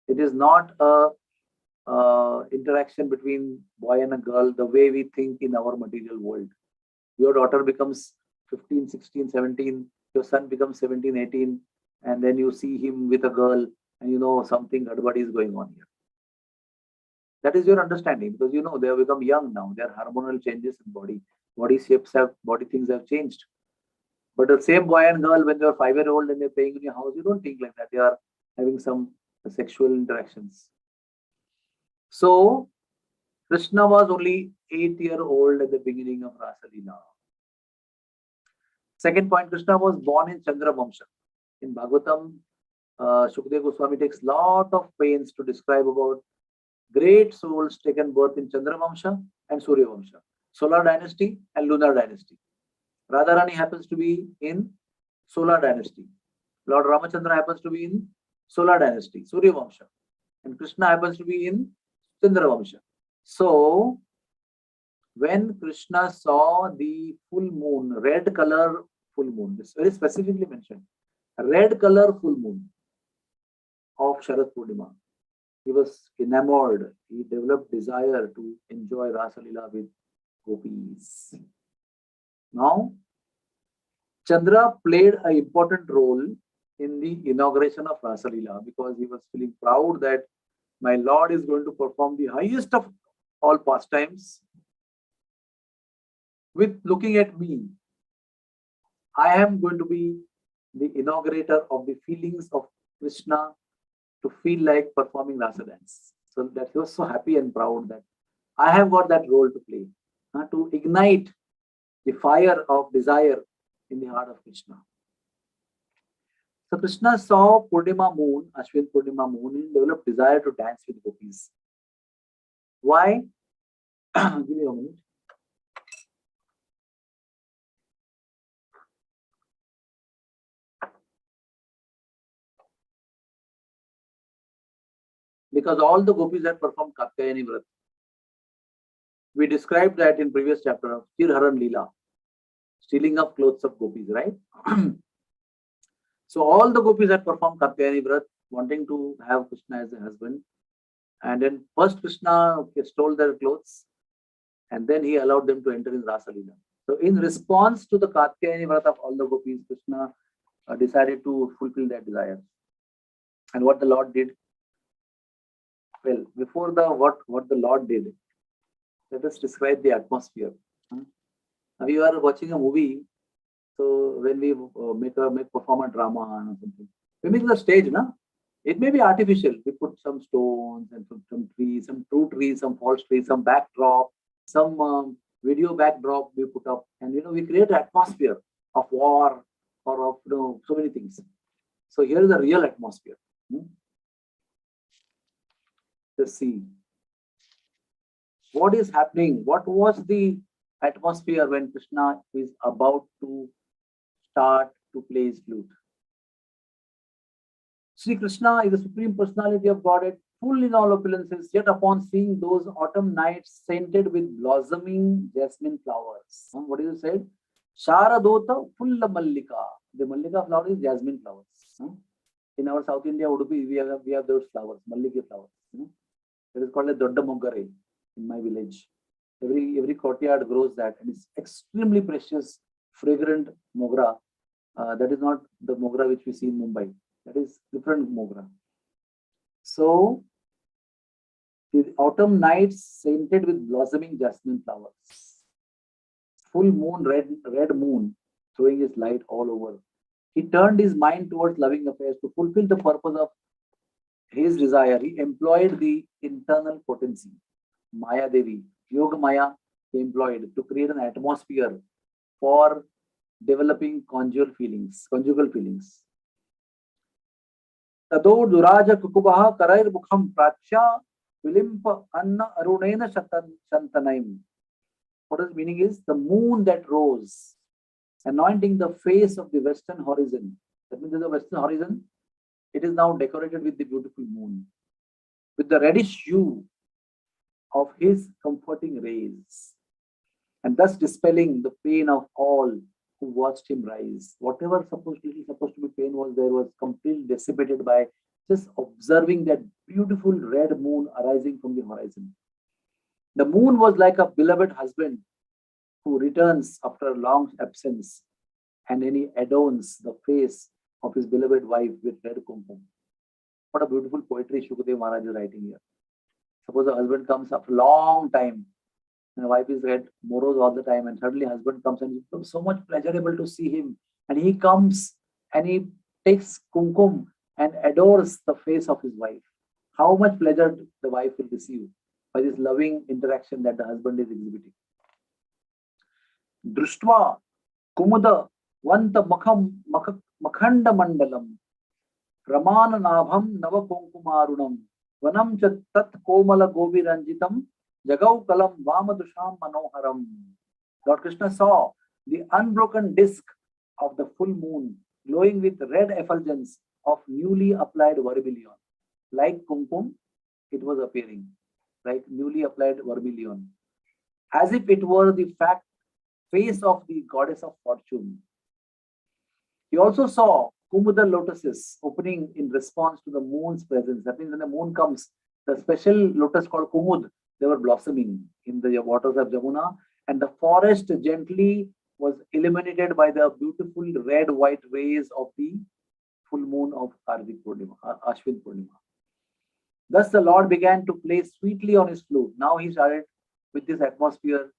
It is not a interaction between boy and a girl the way we think in our material world. Your daughter becomes 15, 16, 17, your son becomes 17, 18, and then you see him with a girl and something gadbadi is going on here. That is your understanding because they have become young now. There are hormonal changes in body. Body shapes body things have changed. But the same boy and girl, when they are 5-year-old and they're playing in your house, you don't think like that. They are having some sexual interactions. So Krishna was only 8-year-old at the beginning of Rasa Leela. Second point, Krishna was born in Chandra Vamsha. In Bhagavatam, Shukdev Goswami takes lot of pains to describe about great souls taken birth in Chandra Vamsha and Surya Vamsha, solar dynasty and lunar dynasty. Radharani happens to be in Solar dynasty. Lord Ramachandra happens to be in Solar dynasty, Surya Vamsha. And Krishna happens to be in Chandra Vamsha. So, when Krishna saw the full moon, red color full moon, this very specifically mentioned, red color full moon of Sharad Purnima, he was enamored. He developed desire to enjoy Rasa Leela with gopis. Now, Chandra played an important role in the inauguration of Rasa Leela because he was feeling proud that my Lord is going to perform the highest of all pastimes with looking at me. I am going to be the inaugurator of the feelings of Krishna to feel like performing Rasa dance. So that he was so happy and proud that I have got that role to play, to ignite the fire of desire in the heart of Krishna. So Krishna saw Purnima moon, Ashwin Purnima moon, and developed desire to dance with gopis. Why? Give me a minute. Because all the gopis had performed Katyayani Vrat. We described that in previous chapter of Tirharan Leela, stealing of clothes of gopis, right? So all the gopis had performed Katyayani Vrat, wanting to have Krishna as a husband. And then first Krishna stole their clothes, and then he allowed them to enter in Rasa Leela. So in response to the Katyayani Vrat of all the gopis, Krishna decided to fulfill their desire. And what the Lord did? Well, before the what the Lord did, let us describe the atmosphere. Now you are watching a movie, so when we perform a drama or something, we make the stage, na? It may be artificial. We put some stones and some trees, some true trees, some false trees, some backdrop, some video backdrop we put up, and we create an atmosphere of war or of so many things. So here is the real atmosphere. Let's see what is happening. What was the atmosphere when Krishna is about to start to play his flute? Sri Krishna is the Supreme Personality of Godhead, full in all opulences, yet upon seeing those autumn nights scented with blossoming jasmine flowers. What is it said? Sharadota fulla mallika. The mallika flower is jasmine flowers. In our South India, Udupi, we have those flowers, mallika flowers. It is called a Dodda Moggare in my village. Every courtyard grows that, and it's extremely precious, fragrant mogra. That is not the mogra which we see in Mumbai. That is different mogra. So, the autumn nights scented with blossoming jasmine flowers. Full moon, red moon, throwing its light all over. He turned his mind towards loving affairs to fulfill the purpose of his desire. He employed the internal potency, Maya Devi, Yoga Maya, he employed to create an atmosphere for developing conjugal feelings. Tado Duraja Kukubaha Karair Bukham Pracha Vilimpa Anna Arunena Shantanaim. What his meaning is, the moon that rose, anointing the face of the western horizon. That means the western horizon, it is now decorated with the beautiful moon, with the reddish hue of his comforting rays, and thus dispelling the pain of all who watched him rise. Whatever supposed to be pain was there was completely dissipated by just observing that beautiful red moon arising from the horizon. The moon was like a beloved husband who returns after a long absence, and then he adorns the face of his beloved wife with red kumkum. What a beautiful poetry Shukadev Maharaj is writing here. Suppose the husband comes after a long time, and the wife is red, morose all the time, and suddenly husband comes and it becomes so much pleasurable to see him. And he comes and he takes kumkum and adores the face of his wife. How much pleasure the wife will receive by this loving interaction that the husband is exhibiting. Društva Kumuda Vanta Makhanda Mandalam Ramana Nabham Navakonkumarunam Vanam Tat Komala Gobi Ranjitam Jagau Kalam Vamadusham Manoharam. Lord Krishna saw the unbroken disk of the full moon, glowing with red effulgence of newly applied vermilion. Like kumkum, it was appearing, like newly applied vermilion, as if it were the face of the goddess of fortune. He also saw Kumuda lotuses opening in response to the moon's presence. That means when the moon comes, the special lotus called Kumud, they were blossoming in the waters of Jamuna, and the forest gently was illuminated by the beautiful red-white rays of the full moon of Kartik Purnima, Ashwin Purnima. Thus the Lord began to play sweetly on his flute. Now he started, with this atmosphere,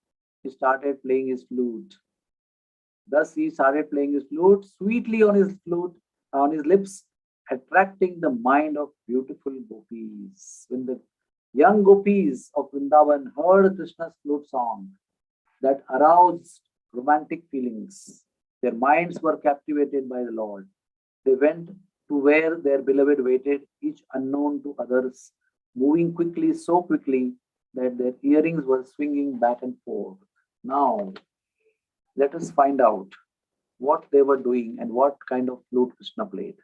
he started playing his flute. Thus he started playing his flute sweetly on his lips, attracting the mind of beautiful gopis. When the young gopis of Vrindavan heard Krishna's flute song that aroused romantic feelings, their minds were captivated by the Lord. They went to where their beloved waited, each unknown to others, moving quickly, so quickly that their earrings were swinging back and forth. Now, let us find out what they were doing and what kind of flute Krishna played.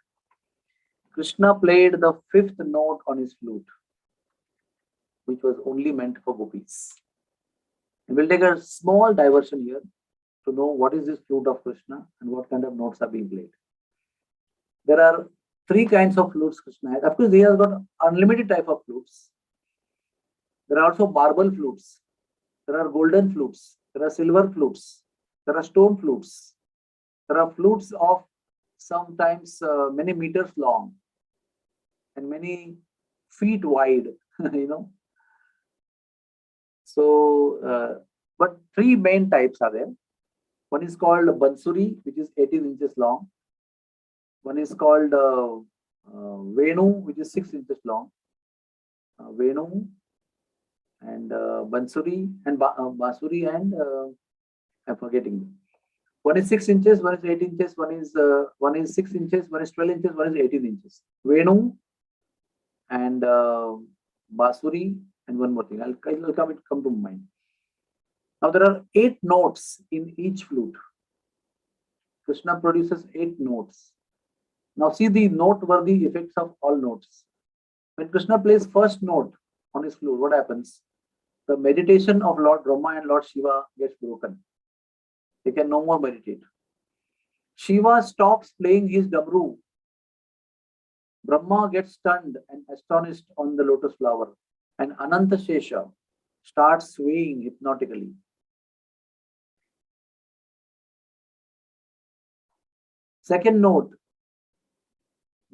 Krishna played the fifth note on his flute, which was only meant for gopis. And we'll take a small diversion here to know what is this flute of Krishna and what kind of notes are being played. There are three kinds of flutes Krishna has. Of course, he has got unlimited type of flutes. There are also marble flutes. There are golden flutes. There are silver flutes. There are stone flutes. There are flutes of sometimes many meters long and many feet wide, So, but three main types are there. One is called Bansuri, which is 18 inches long. One is called Venu, which is 6 inches long. Venu and Bansuri and Basuri and I'm forgetting. One is 6 inches, one is 8 inches, one is 6 inches, one is 12 inches, one is 18 inches. Venu and Basuri and one more thing. I'll come to mind. Now there are 8 notes in each flute. Krishna produces 8 notes. Now see the noteworthy effects of all notes. When Krishna plays first note on his flute, what happens? The meditation of Lord Brahma and Lord Shiva gets broken. They can no more meditate. Shiva stops playing his dabru. Brahma gets stunned and astonished on the lotus flower, and Ananta Shesha starts swaying hypnotically. Second note,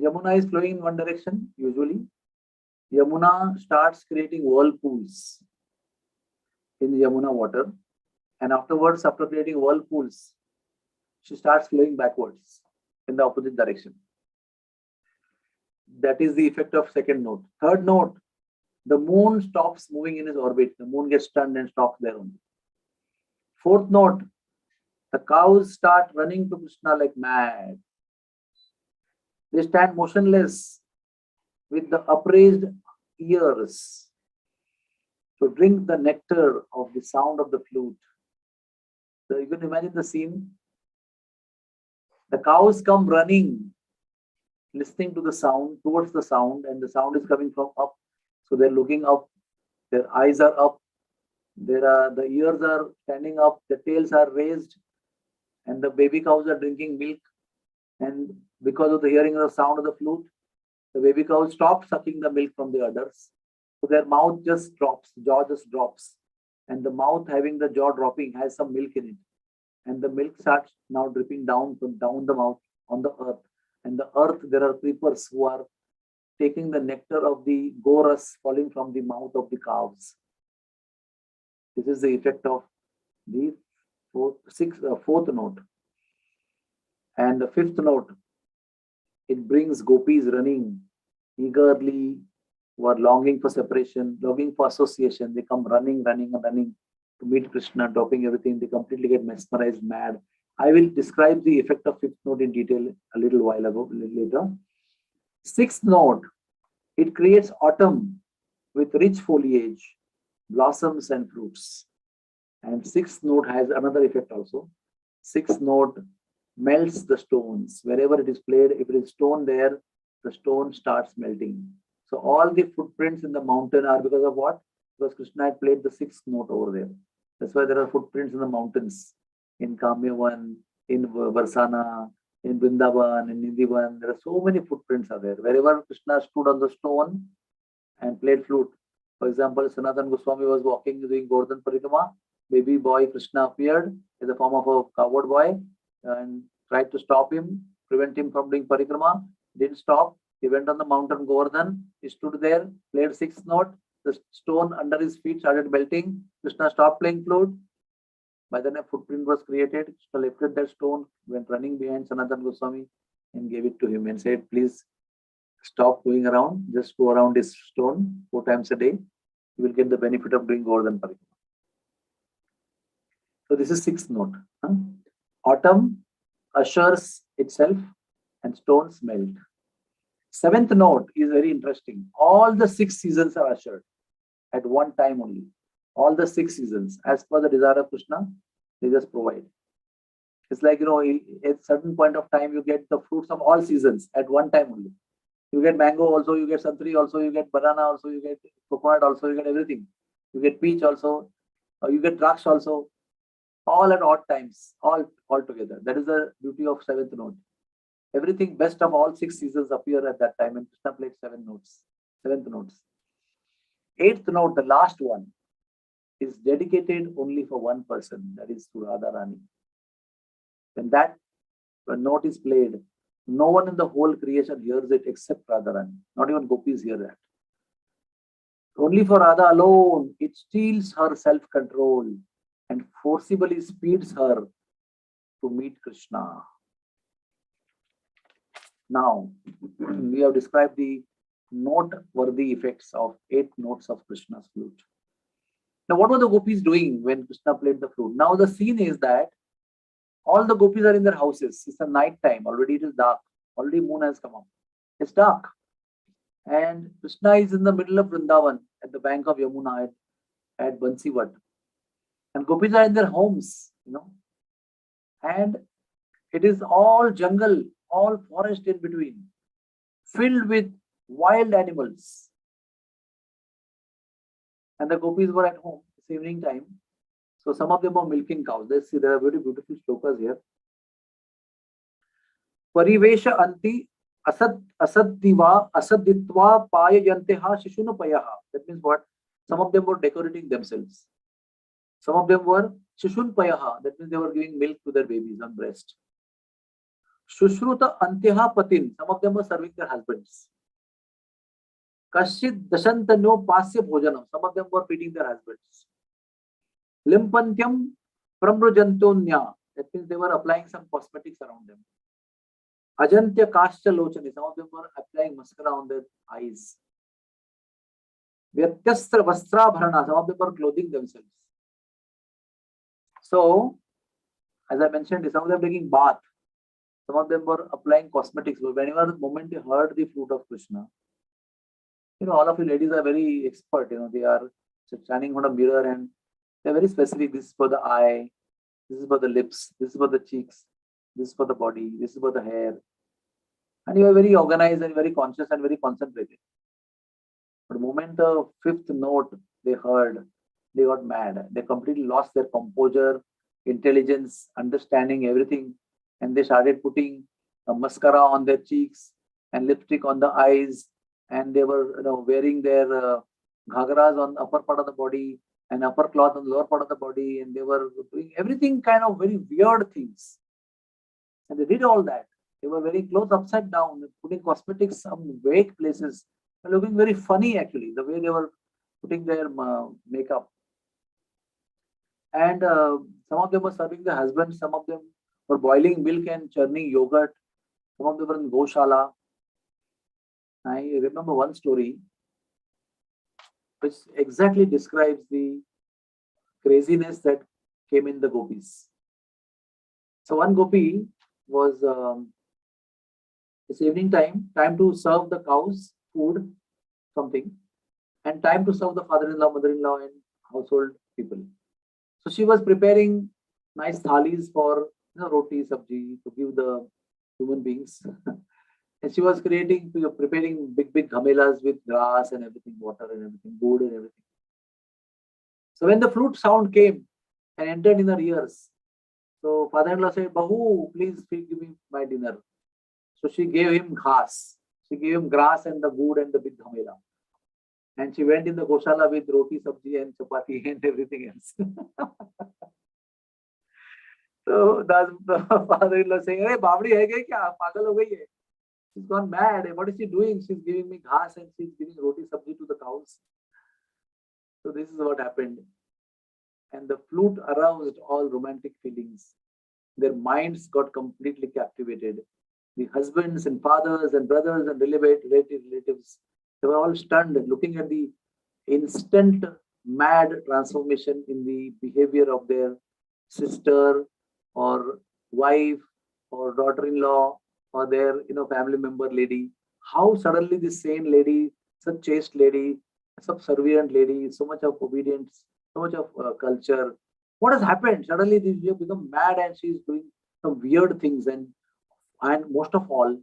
Yamuna is flowing in one direction, usually. Yamuna starts creating whirlpools in Yamuna water. And afterwards, after creating whirlpools, she starts flowing backwards in the opposite direction. That is the effect of second note. Third note, the moon stops moving in its orbit. The moon gets stunned and stops there only. Fourth note, the cows start running to Krishna like mad. They stand motionless with the upraised ears to drink the nectar of the sound of the flute. So you can imagine the scene. The cows come running, listening to the sound, towards the sound, and the sound is coming from up. So they're looking up, their eyes are up, the ears are standing up, the tails are raised, and the baby cows are drinking milk. And because of the hearing of the sound of the flute, the baby cows stop sucking the milk from the udders. So their mouth just drops, jaw just drops. And the mouth, having the jaw dropping, has some milk in it. And the milk starts now dripping down from down the mouth on the earth. And the earth, there are creepers who are taking the nectar of the goras falling from the mouth of the cows. This is the effect of the fourth note. And the fifth note, it brings gopis running eagerly, who are longing for separation, longing for association. They come running to meet Krishna, dropping everything. They completely get mesmerized, mad. I will describe the effect of fifth note in detail a little later. Sixth note, it creates autumn with rich foliage, blossoms and fruits. And sixth note has another effect also. sixth note melts the stones. Wherever it is played, if it is stone there, the stone starts melting. So all the footprints in the mountain are because of what? Because Krishna had played the sixth note over there. That's why there are footprints in the mountains, in Kamyavan, in Varsana, in Vrindavan, in Nidhivan. There are so many footprints are there. Wherever Krishna stood on the stone and played flute. For example, Sanatan Goswami was walking doing Govardhan Parikrama. Baby boy Krishna appeared in the form of a coward boy and tried to stop him, prevent him from doing Parikrama. Didn't stop. He went on the mountain Govardhan. He stood there, played sixth note. The stone under his feet started melting. Krishna stopped playing flute. By then a footprint was created. Krishna lifted that stone, went running behind Sanatan Goswami and gave it to him and said, please stop going around. Just go around this stone 4 times a day. You will get the benefit of doing Govardhan Parikrama. So this is sixth note. Autumn ushers itself and stones melt. Seventh note is very interesting. All the 6 seasons are ushered at one time only. All the 6 seasons, as per the desire of Krishna, they just provide. It's like, at certain point of time, you get the fruits of all seasons at one time only. You get mango also, you get santri also, you get banana also, you get coconut also, you get everything. You get peach also, you get draksh also, all at odd times, all together. That is the beauty of seventh note. Everything best of all 6 seasons appear at that time, and Krishna played 7 notes, seventh notes. Eighth note, the last one, is dedicated only for one person, that is to Radharani. When that note is played, no one in the whole creation hears it except Radharani. Not even gopis hear that. Only for Radha alone, it steals her self-control and forcibly speeds her to meet Krishna. Now, we have described the noteworthy effects of 8 notes of Krishna's flute. Now, what were the gopis doing when Krishna played the flute? Now, the scene is that all the gopis are in their houses. It's a night time. Already it is dark. Already moon has come up. It's dark. And Krishna is in the middle of Vrindavan at the bank of Yamuna at Bansivat. And gopis are in their homes, And it is all jungle, all forest in between, filled with wild animals. And the gopis were at home. It's evening time. So some of them are milking cows. Let's see, there are very beautiful shlokas here. Parivesha anti asaddiva asaditva payayanteha shishunpayaha. That means what? Some of them were decorating themselves. Some of them were shishunpayaha. That means they were giving milk to their babies on breast. Shushruta anteha patin. Some of them were serving their husbands. Kashit dashantanyo pasya bhojanam. Some of them were feeding their husbands. Limpantyam pramrujantonya. That means they were applying some cosmetics around them. Ajantya kashcha lochani. Some of them were applying mascara on their eyes. Vyatyastra vastra bharana. Some of them were clothing themselves. So, as I mentioned, some of them taking bath. Some of them were applying cosmetics. But whenever the moment they heard the flute of Krishna, all of you ladies are very expert. They are standing on a mirror and they're very specific. This is for the eye. This is for the lips. This is for the cheeks. This is for the body. This is for the hair. And you are very organized and very conscious and very concentrated. But the moment the 5th note they heard, they got mad. They completely lost their composure, intelligence, understanding everything. And they started putting a mascara on their cheeks and lipstick on the eyes. And they were wearing their ghagras on the upper part of the body and upper cloth on the lower part of the body. And they were doing everything kind of very weird things. And they did all that. They were wearing clothes upside down, putting cosmetics on vague places, and looking very funny actually, the way they were putting their makeup. And some of them were serving their husbands, some of them were boiling milk and churning yogurt, some of them were in Goshala. I remember one story which exactly describes the craziness that came in the gopis. So one gopi was, it's evening time to serve the cows food, something, and time to serve the father-in-law, mother-in-law, and household people. So she was preparing nice thalis for roti, sabji to give the human beings. And she was preparing big ghamelas with grass and everything, water and everything, wood and everything. So when the flute sound came and entered in her ears, so father-in-law said, Bahu, please give me my dinner. So she gave him ghas. She gave him grass and the wood and the big ghamela. And she went in the goshala with roti, sabji and chapati and everything else. So the father-in-law saying, hey, Babdi hai gayi kya? Pagal ho gayi hai. She's gone mad. What is she doing? She's giving me ghas and she's giving roti, sabji to the cows. So this is what happened. And the flute aroused all romantic feelings. Their minds got completely captivated. The husbands and fathers and brothers and relatives, they were all stunned looking at the instant mad transformation in the behavior of their sister or wife or daughter-in-law or their family member lady. How suddenly this sane lady, such chaste lady, subservient lady, so much of obedience, so much of culture. What has happened? Suddenly this have become mad and she's doing some weird things, and most of all,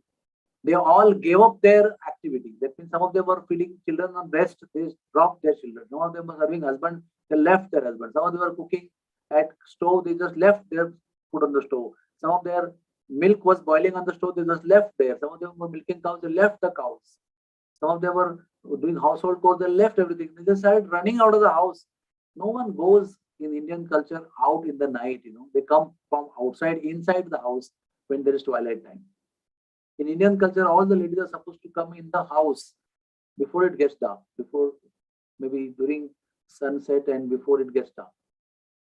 they all gave up their activity. That means some of them were feeding children on breast, they dropped their children. Some of them were serving husband, they left their husband. Some of them were cooking at stove, they just left their food on the stove. Some of their milk was boiling on the stove, they just left there. Some of them were milking cows, they left the cows. Some of them were doing household chores, they left everything. They just started running out of the house. No one goes in Indian culture out in the night, They come from outside, inside the house when there is twilight time. In Indian culture, all the ladies are supposed to come in the house before it gets dark, before maybe during sunset and before it gets dark.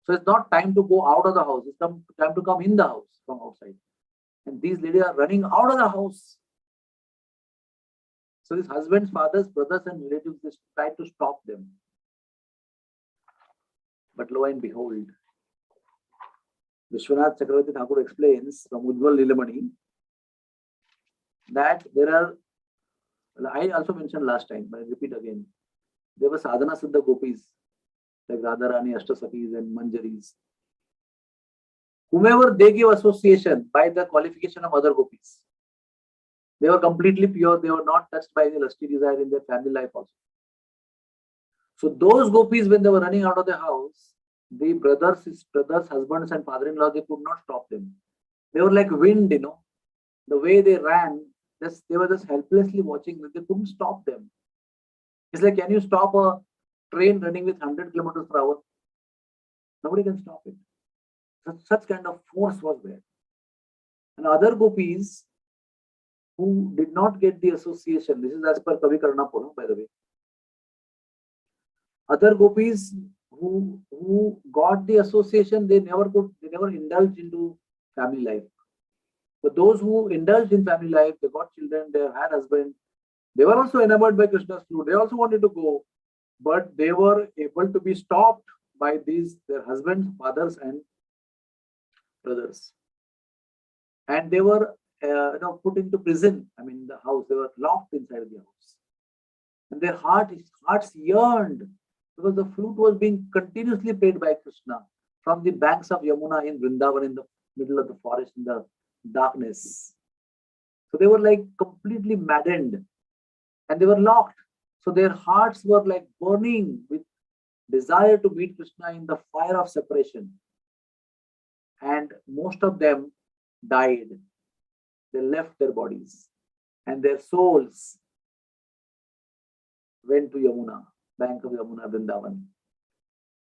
So it's not time to go out of the house. It's time to come in the house from outside. And these ladies are running out of the house. So these husbands, fathers, brothers and relatives just try to stop them. But lo and behold, Vishwanath Chakravarti Thakur explains from Ujjwal Nilamani that there are, I also mentioned last time, but I repeat again, there were sadhana siddha gopis like Radharani, Ashtasakis and Manjaris. Whomever they give association by the qualification of other gopis, they were completely pure, they were not touched by any lusty desire in their family life also. So those gopis, when they were running out of the house, the brothers, husbands and father-in-law, they could not stop them. They were like wind, the way they ran, they were just helplessly watching them. They couldn't stop them. It's like, can you stop a train running with 100 kilometers per hour? Nobody can stop it. Such kind of force was there. And other gopis who did not get the association, this is as per Kavi Karnapur, by the way. Other gopis who got the association, they never indulged into family life. But those who indulged in family life, they got children, they had husband, they were also enamored by Krishna's flute. They also wanted to go, but they were able to be stopped by their husbands, fathers, and brothers. And they were put into prison. I mean, the house, they were locked inside the house. And their hearts yearned because the flute was being continuously played by Krishna from the banks of Yamuna in Vrindavan, in the middle of the forest, in the darkness. So they were like completely maddened and they were locked. So their hearts were like burning with desire to meet Krishna in the fire of separation. And most of them died. They left their bodies and their souls went to Yamuna, bank of Yamuna, Vrindavan.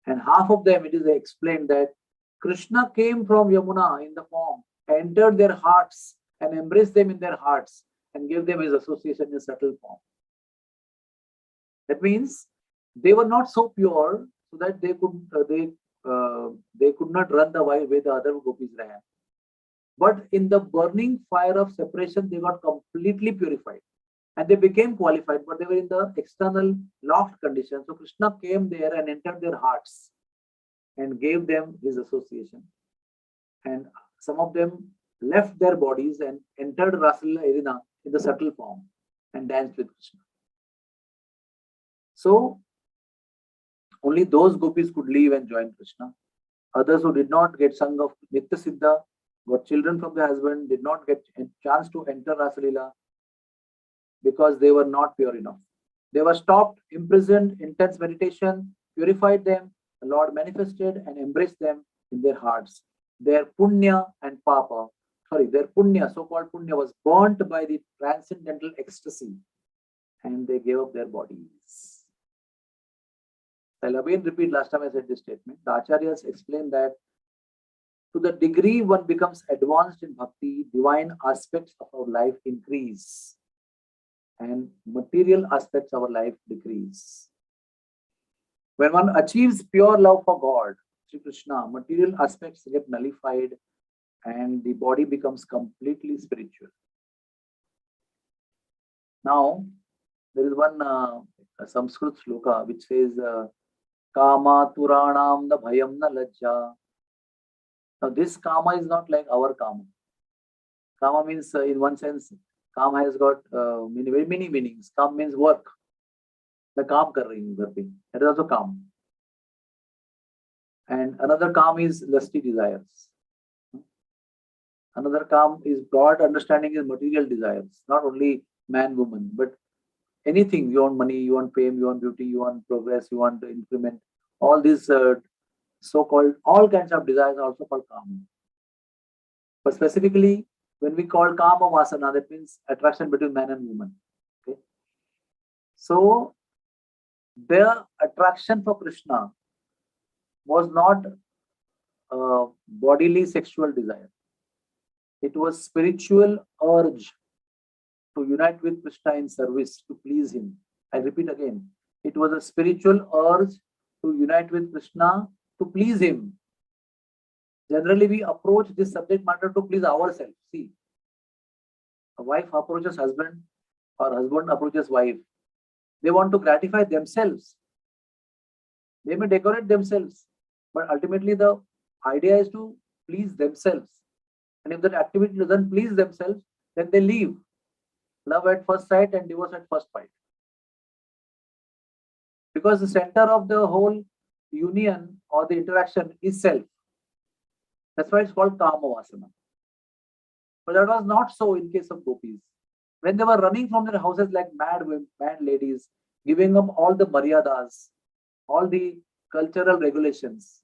And half of them, it is explained that Krishna came from Yamuna in the form, entered their hearts and embraced them in their hearts and gave them his association in subtle form. That means they were not so pure so that they could not run the way the other gopis ran. But in the burning fire of separation, they got completely purified and they became qualified, but they were in the external locked condition. So Krishna came there and entered their hearts and gave them his association. And some of them left their bodies and entered Rasalila arena in the subtle form and danced with Krishna. So only those gopis could leave and join Krishna. Others who did not get sang of Nitya Siddha, got children from their husband, did not get a chance to enter Rasalila because they were not pure enough. They were stopped, imprisoned, intense meditation, purified them. The Lord manifested and embraced them in their hearts. Their punya and papa, their punya, so-called punya, was burnt by the transcendental ecstasy, and they gave up their bodies. I'll again repeat last time I said this statement. The Acharyas explained that to the degree one becomes advanced in bhakti, divine aspects of our life increase and material aspects of our life decrease. When one achieves pure love for God, Sri Krishna, material aspects get nullified and the body becomes completely spiritual. Now, there is one Sanskrit sloka which says, Kama Turanam na bhayam na lajja. Now, this kama is not like our kama. Kama means, in one sense, kama has got many meanings. Kam means work. The काम कर रही हूँ घर पे. That is also काम. And another काम is lusty desires. Another काम is broad understanding is material desires. Not only man, woman, but anything. You want money, you want fame, you want beauty, you want progress, you want increment. All these so-called, all kinds of desires are also called kama. But specifically, when we call kama vasana, that means attraction between man and woman. Okay. So, their attraction for Krishna was not bodily sexual desire. It was spiritual urge to unite with Krishna in service, to please him. I repeat again, it was a spiritual urge to unite with Krishna, to please him. Generally, we approach this subject matter to please ourselves. See, a wife approaches husband or husband approaches wife. They want to gratify themselves. They may decorate themselves, but ultimately the idea is to please themselves. And if that activity doesn't please themselves, then they leave. Love at first sight and divorce at first bite. Because the center of the whole union or the interaction is self. That's why it's called Kama Vasana. But that was not so in case of gopis. When they were running from their houses like mad ladies, giving up all the maryadas, all the cultural regulations,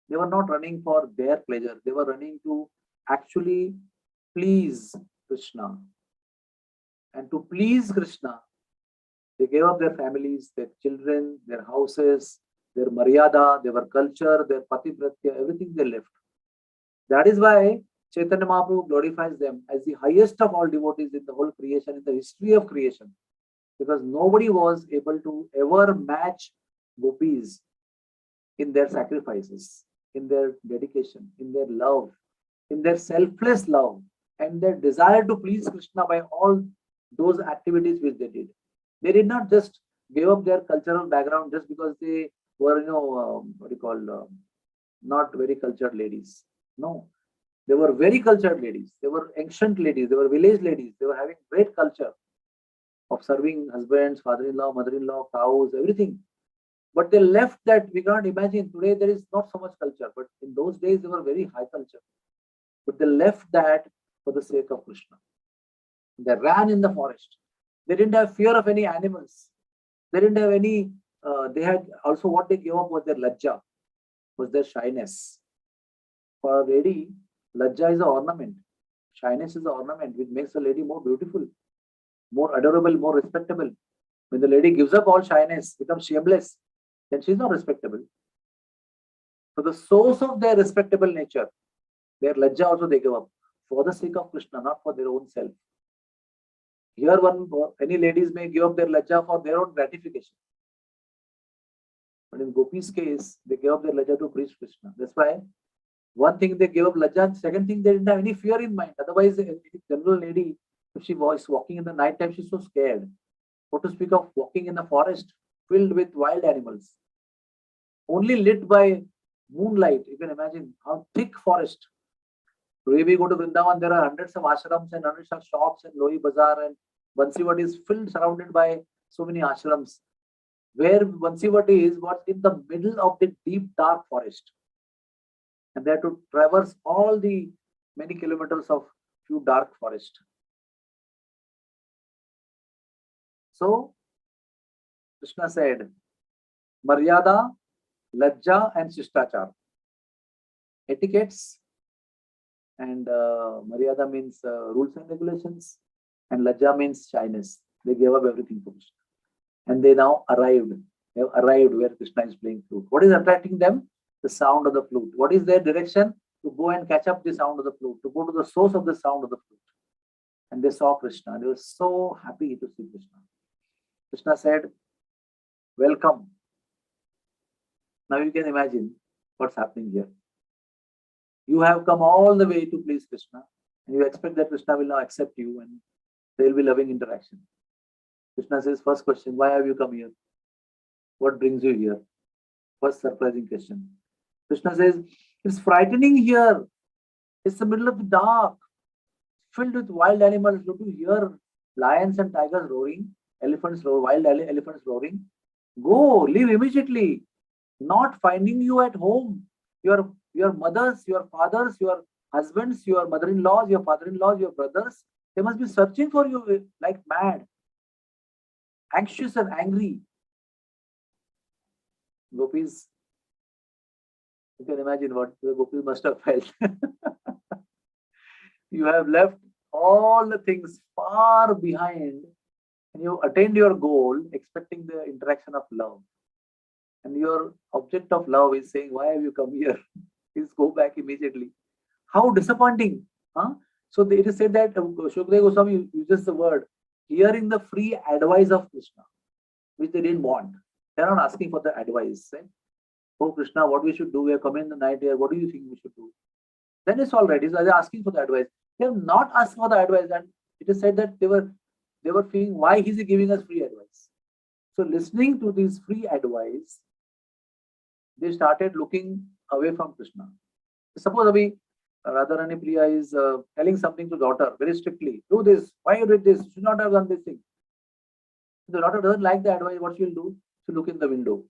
they were not running for their pleasure. They were running to actually please Krishna. And to please Krishna, they gave up their families, their children, their houses, their maryada, their culture, their patipratya, everything they left. That is why Chaitanya Mahaprabhu glorifies them as the highest of all devotees in the whole creation, in the history of creation. Because nobody was able to ever match gopis in their sacrifices, in their dedication, in their love, in their selfless love, and their desire to please Krishna by all those activities which they did. They did not just give up their cultural background just because they were, not very cultured ladies. No, they were very cultured ladies. They were ancient ladies. They were village ladies. They were having great culture of serving husbands, father-in-law, mother-in-law, cows, everything. But they left that. We cannot imagine. Today there is not so much culture, but in those days they were very high culture. But they left that for the sake of Krishna. They ran in the forest. They didn't have fear of any animals. They didn't have any, they had also what they gave up was their lajja, was their shyness. For a lady, lajja is an ornament. Shyness is an ornament which makes a lady more beautiful, more adorable, more respectable. When the lady gives up all shyness, becomes shameless, then she is not respectable. So the source of their respectable nature, their lajja also they give up for the sake of Krishna, not for their own self. Here any ladies may give up their lajja for their own gratification. But in Gopi's case, they gave up their lajja to preach Krishna. That's why one thing they gave up lajja, and second thing they didn't have any fear in mind. Otherwise, a general lady, if she was walking in the night time, she's so scared. What to speak of walking in the forest filled with wild animals, only lit by moonlight. You can imagine how thick forest. Today we go to Vrindavan, there are hundreds of ashrams and hundreds of shops and Loi Bazaar, and Bansivati is filled, surrounded by so many ashrams. Where Bansivati is, what's in the middle of the deep dark forest. And they have to traverse all the many kilometers of few dark forest. So Krishna said, Maryada, Lajja and Shishtachar. Etiquettes and Maryada means rules and regulations, and Lajja means shyness. They gave up everything to Krishna. And they now arrived. They have arrived where Krishna is playing flute. What is attracting them? The sound of the flute. What is their direction? To go and catch up the sound of the flute, to go to the source of the sound of the flute. And they saw Krishna. They were so happy to see Krishna. Krishna said, welcome. Now you can imagine what's happening here. You have come all the way to please Krishna, and you expect that Krishna will now accept you and there will be loving interaction. Krishna says, first question, why have you come here? What brings you here? First surprising question. Krishna says, it's frightening here. It's the middle of the dark, filled with wild animals. Don't you hear lions and tigers roaring, elephants roar, wild elephants roaring? Go, leave immediately. Not finding you at home. Your mothers, your fathers, your husbands, your mother-in-laws, your father-in-laws, your brothers, they must be searching for you like mad, anxious and angry. Gopis, you can imagine what the Gopis must have felt. You have left all the things far behind and you attained your goal expecting the interaction of love. And your object of love is saying, why have you come here? Please go back immediately. How disappointing. Huh? So it is said that Shukdev Goswami uses the word, hearing the free advice of Krishna, which they didn't want. They are not asking for the advice. Right? Oh Krishna, what we should do? We have come in the night here. What do you think we should do? Then it's all right. They're asking for the advice. They have not asked for the advice, and it is said that they were feeling, why is he giving us free advice? So listening to this free advice, they started looking away from Krishna. Suppose Abhi Radharani Priya is telling something to daughter very strictly. Do this. Why you did this? You should not have done this thing. The daughter doesn't like the advice. What she'll do? She'll look in the window.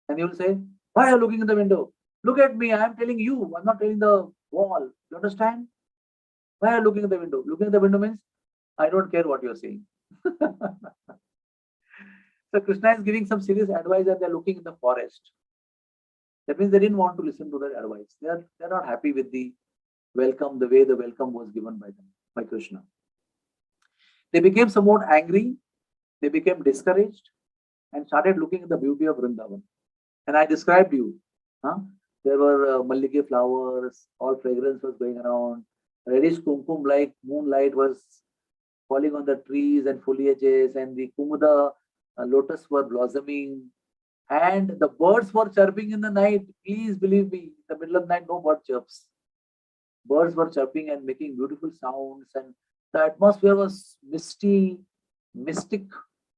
And you will say, why are you looking in the window? Look at me. I am telling you. I'm not telling the wall. You understand? Why are you looking at the window? Looking at the window means, I don't care what you're saying. So Krishna is giving some serious advice and they're looking in the forest. That means they didn't want to listen to that advice. They're not happy with the welcome, the way the welcome was given by them, by Krishna. They became somewhat angry. They became discouraged and started looking at the beauty of Vrindavan. And I described you. Huh? There were mallike flowers, all fragrance was going around. Reddish kumkum like moonlight was falling on the trees and foliages, and the kumuda lotus were blossoming. And the birds were chirping in the night. Please believe me, in the middle of the night, no bird chirps. Birds were chirping and making beautiful sounds, and the atmosphere was misty, mystic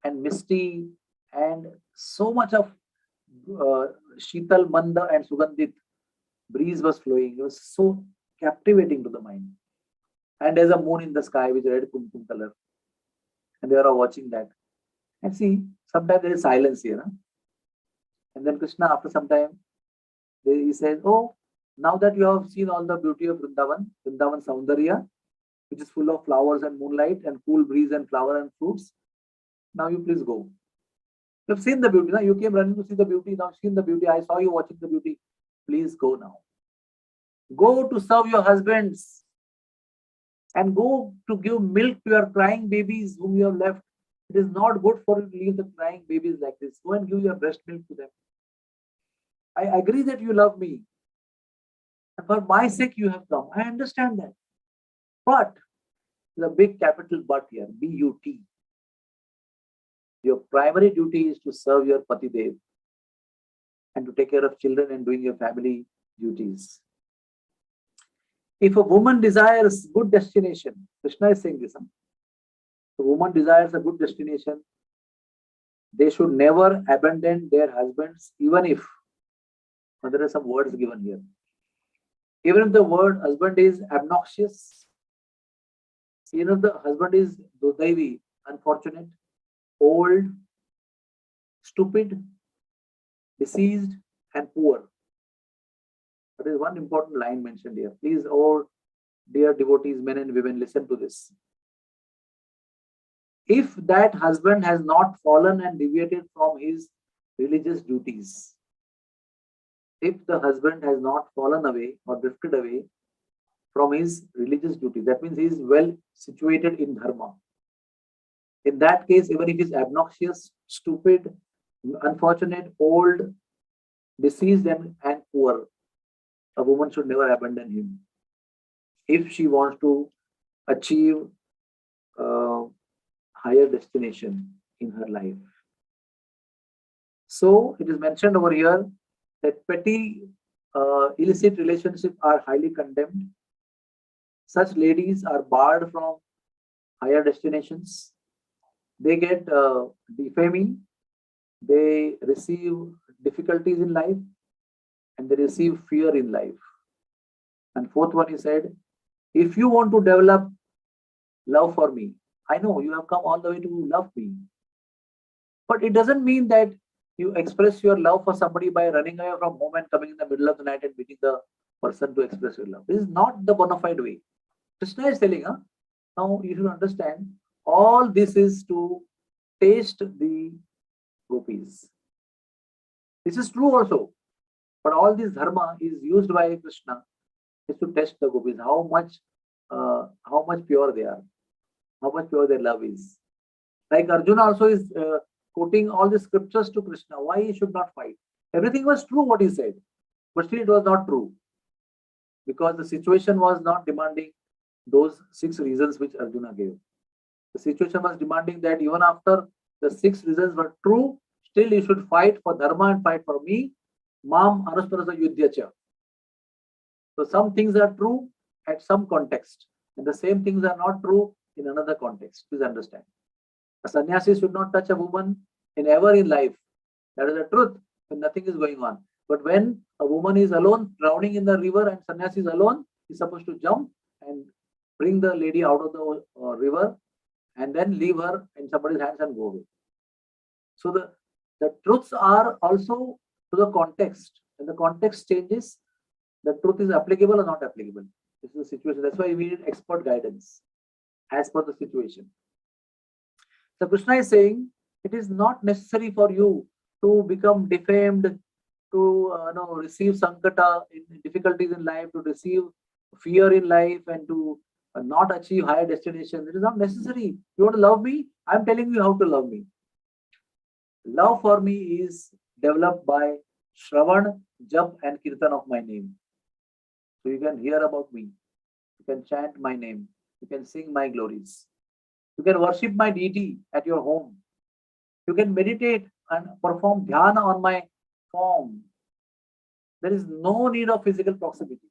and misty, and so much of Sheetal, Manda and Sugandhit breeze was flowing. It was so captivating to the mind. And there's a moon in the sky with red kumkum color. And they are all watching that. And see, sometimes there is silence here. Huh? And then Krishna, after some time, he says, oh, now that you have seen all the beauty of Vrindavan, Vrindavan Saundarya, which is full of flowers and moonlight and cool breeze and flower and fruits, now you please go. You have seen the beauty. Now you came running to see the beauty. Now seen the beauty. I saw you watching the beauty. Please go now. Go to serve your husbands and go to give milk to your crying babies whom you have left. It is not good for you to leave the crying babies like this. Go and give your breast milk to them. I agree that you love me. And for my sake you have come. I understand that. But the big capital but here, B-U-T. Your primary duty is to serve your Pati Dev and to take care of children and doing your family duties. If a woman desires good destination, Krishna is saying this. If a woman desires a good destination, they should never abandon their husbands, even if, there are some words given here. Even if the word husband is obnoxious, even if the husband is dodaivi, unfortunate, old, stupid, deceased, and poor. There is one important line mentioned here. Please, oh dear devotees, men and women, listen to this. If that husband has not fallen and deviated from his religious duties, if the husband has not fallen away or drifted away from his religious duty, that means he is well situated in dharma. In that case, even if he is obnoxious, stupid, unfortunate, old, deceased, and poor, a woman should never abandon him if she wants to achieve a higher destination in her life. So it is mentioned over here that petty illicit relationships are highly condemned. Such ladies are barred from higher destinations. They get defaming, they receive difficulties in life, and they receive fear in life. And fourth one, he said, if you want to develop love for me, I know you have come all the way to love me, but it doesn't mean that you express your love for somebody by running away from home and coming in the middle of the night and meeting the person to express your love. This is not the bona fide way. Krishna is telling, now you should understand, all this is to taste the gopis. This is true also, but all this dharma is used by Krishna is to test the gopis, how much pure they are, how much pure their love is. Like Arjuna also is quoting all the scriptures to Krishna, why he should not fight. Everything was true what he said, but still it was not true, because the situation was not demanding those 6 reasons which Arjuna gave. The situation was demanding that even after the 6 reasons were true, still you should fight for dharma and fight for me. Mam anusparasa yudhyacha. So some things are true at some context, and the same things are not true in another context. Please understand. A sannyasi should not touch a woman ever in life. That is the truth when nothing is going on. But when a woman is alone, drowning in the river, and sannyasi is alone, he is supposed to jump and bring the lady out of the river and then leave her in somebody's hands and go away. So the truths are also to the context. When the context changes, the truth is applicable or not applicable. This is the situation. That's why we need expert guidance as per the situation. So Krishna is saying, it is not necessary for you to become defamed, to receive sankata, in difficulties in life, to receive fear in life, and to not achieve higher destinations. It is not necessary. You want to love me? I am telling you how to love me. Love for me is developed by Shravan, Jap, and Kirtan of my name. So you can hear about me. You can chant my name. You can sing my glories. You can worship my deity at your home. You can meditate and perform dhyana on my form. There is no need of physical proximity.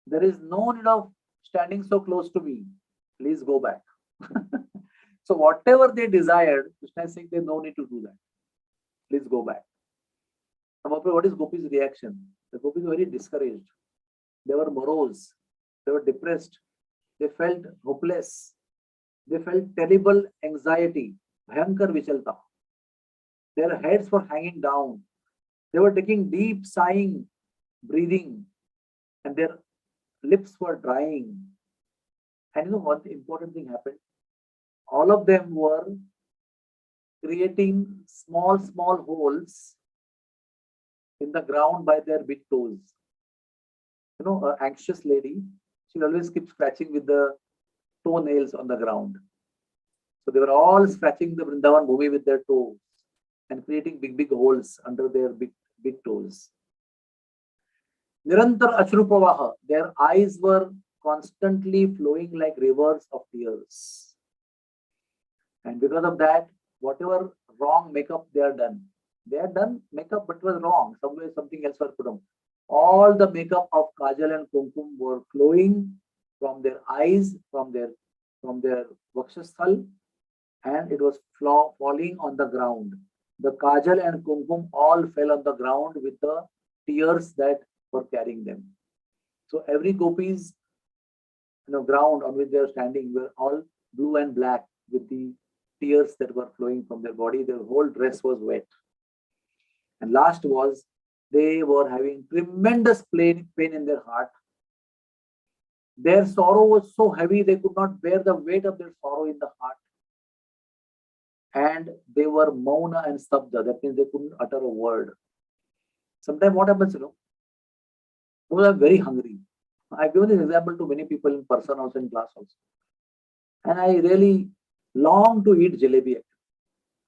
There is no need of standing so close to me. Please go back. So whatever they desired, Krishna is saying there's no need to do that. Please go back. What is Gopi's reaction? The Gopis were very discouraged. They were morose. They were depressed. They felt hopeless. They felt terrible anxiety. Bhayankar vichalta. Their heads were hanging down. They were taking deep sighing, breathing, and their lips were drying. And you know what important thing happened? All of them were creating small holes in the ground by their big toes. You know, an anxious lady, she always keeps scratching with the toenails on the ground. So they were all scratching the Vrindavan Bhumi with their toes and creating big holes under their big toes. Nirantar Ashru Pravaha, their eyes were constantly flowing like rivers of tears. And because of that, whatever wrong makeup they had done makeup, but it was wrong. Somewhere something else was put on. All the makeup of Kajal and Kumkum were flowing from their eyes, from their Vakshasthal, and it was falling on the ground. The Kajal and Kumkum all fell on the ground with the tears that were carrying them. So every Gopi's ground on which they were standing were all blue and black with the tears that were flowing from their body. Their whole dress was wet. And last was, they were having tremendous pain in their heart. Their sorrow was so heavy, they could not bear the weight of their sorrow in the heart. And they were mauna and sabda. That means they couldn't utter a word. Sometimes what happens, those are very hungry. I've given this example to many people in person also, in class also. And I really long to eat jalebi.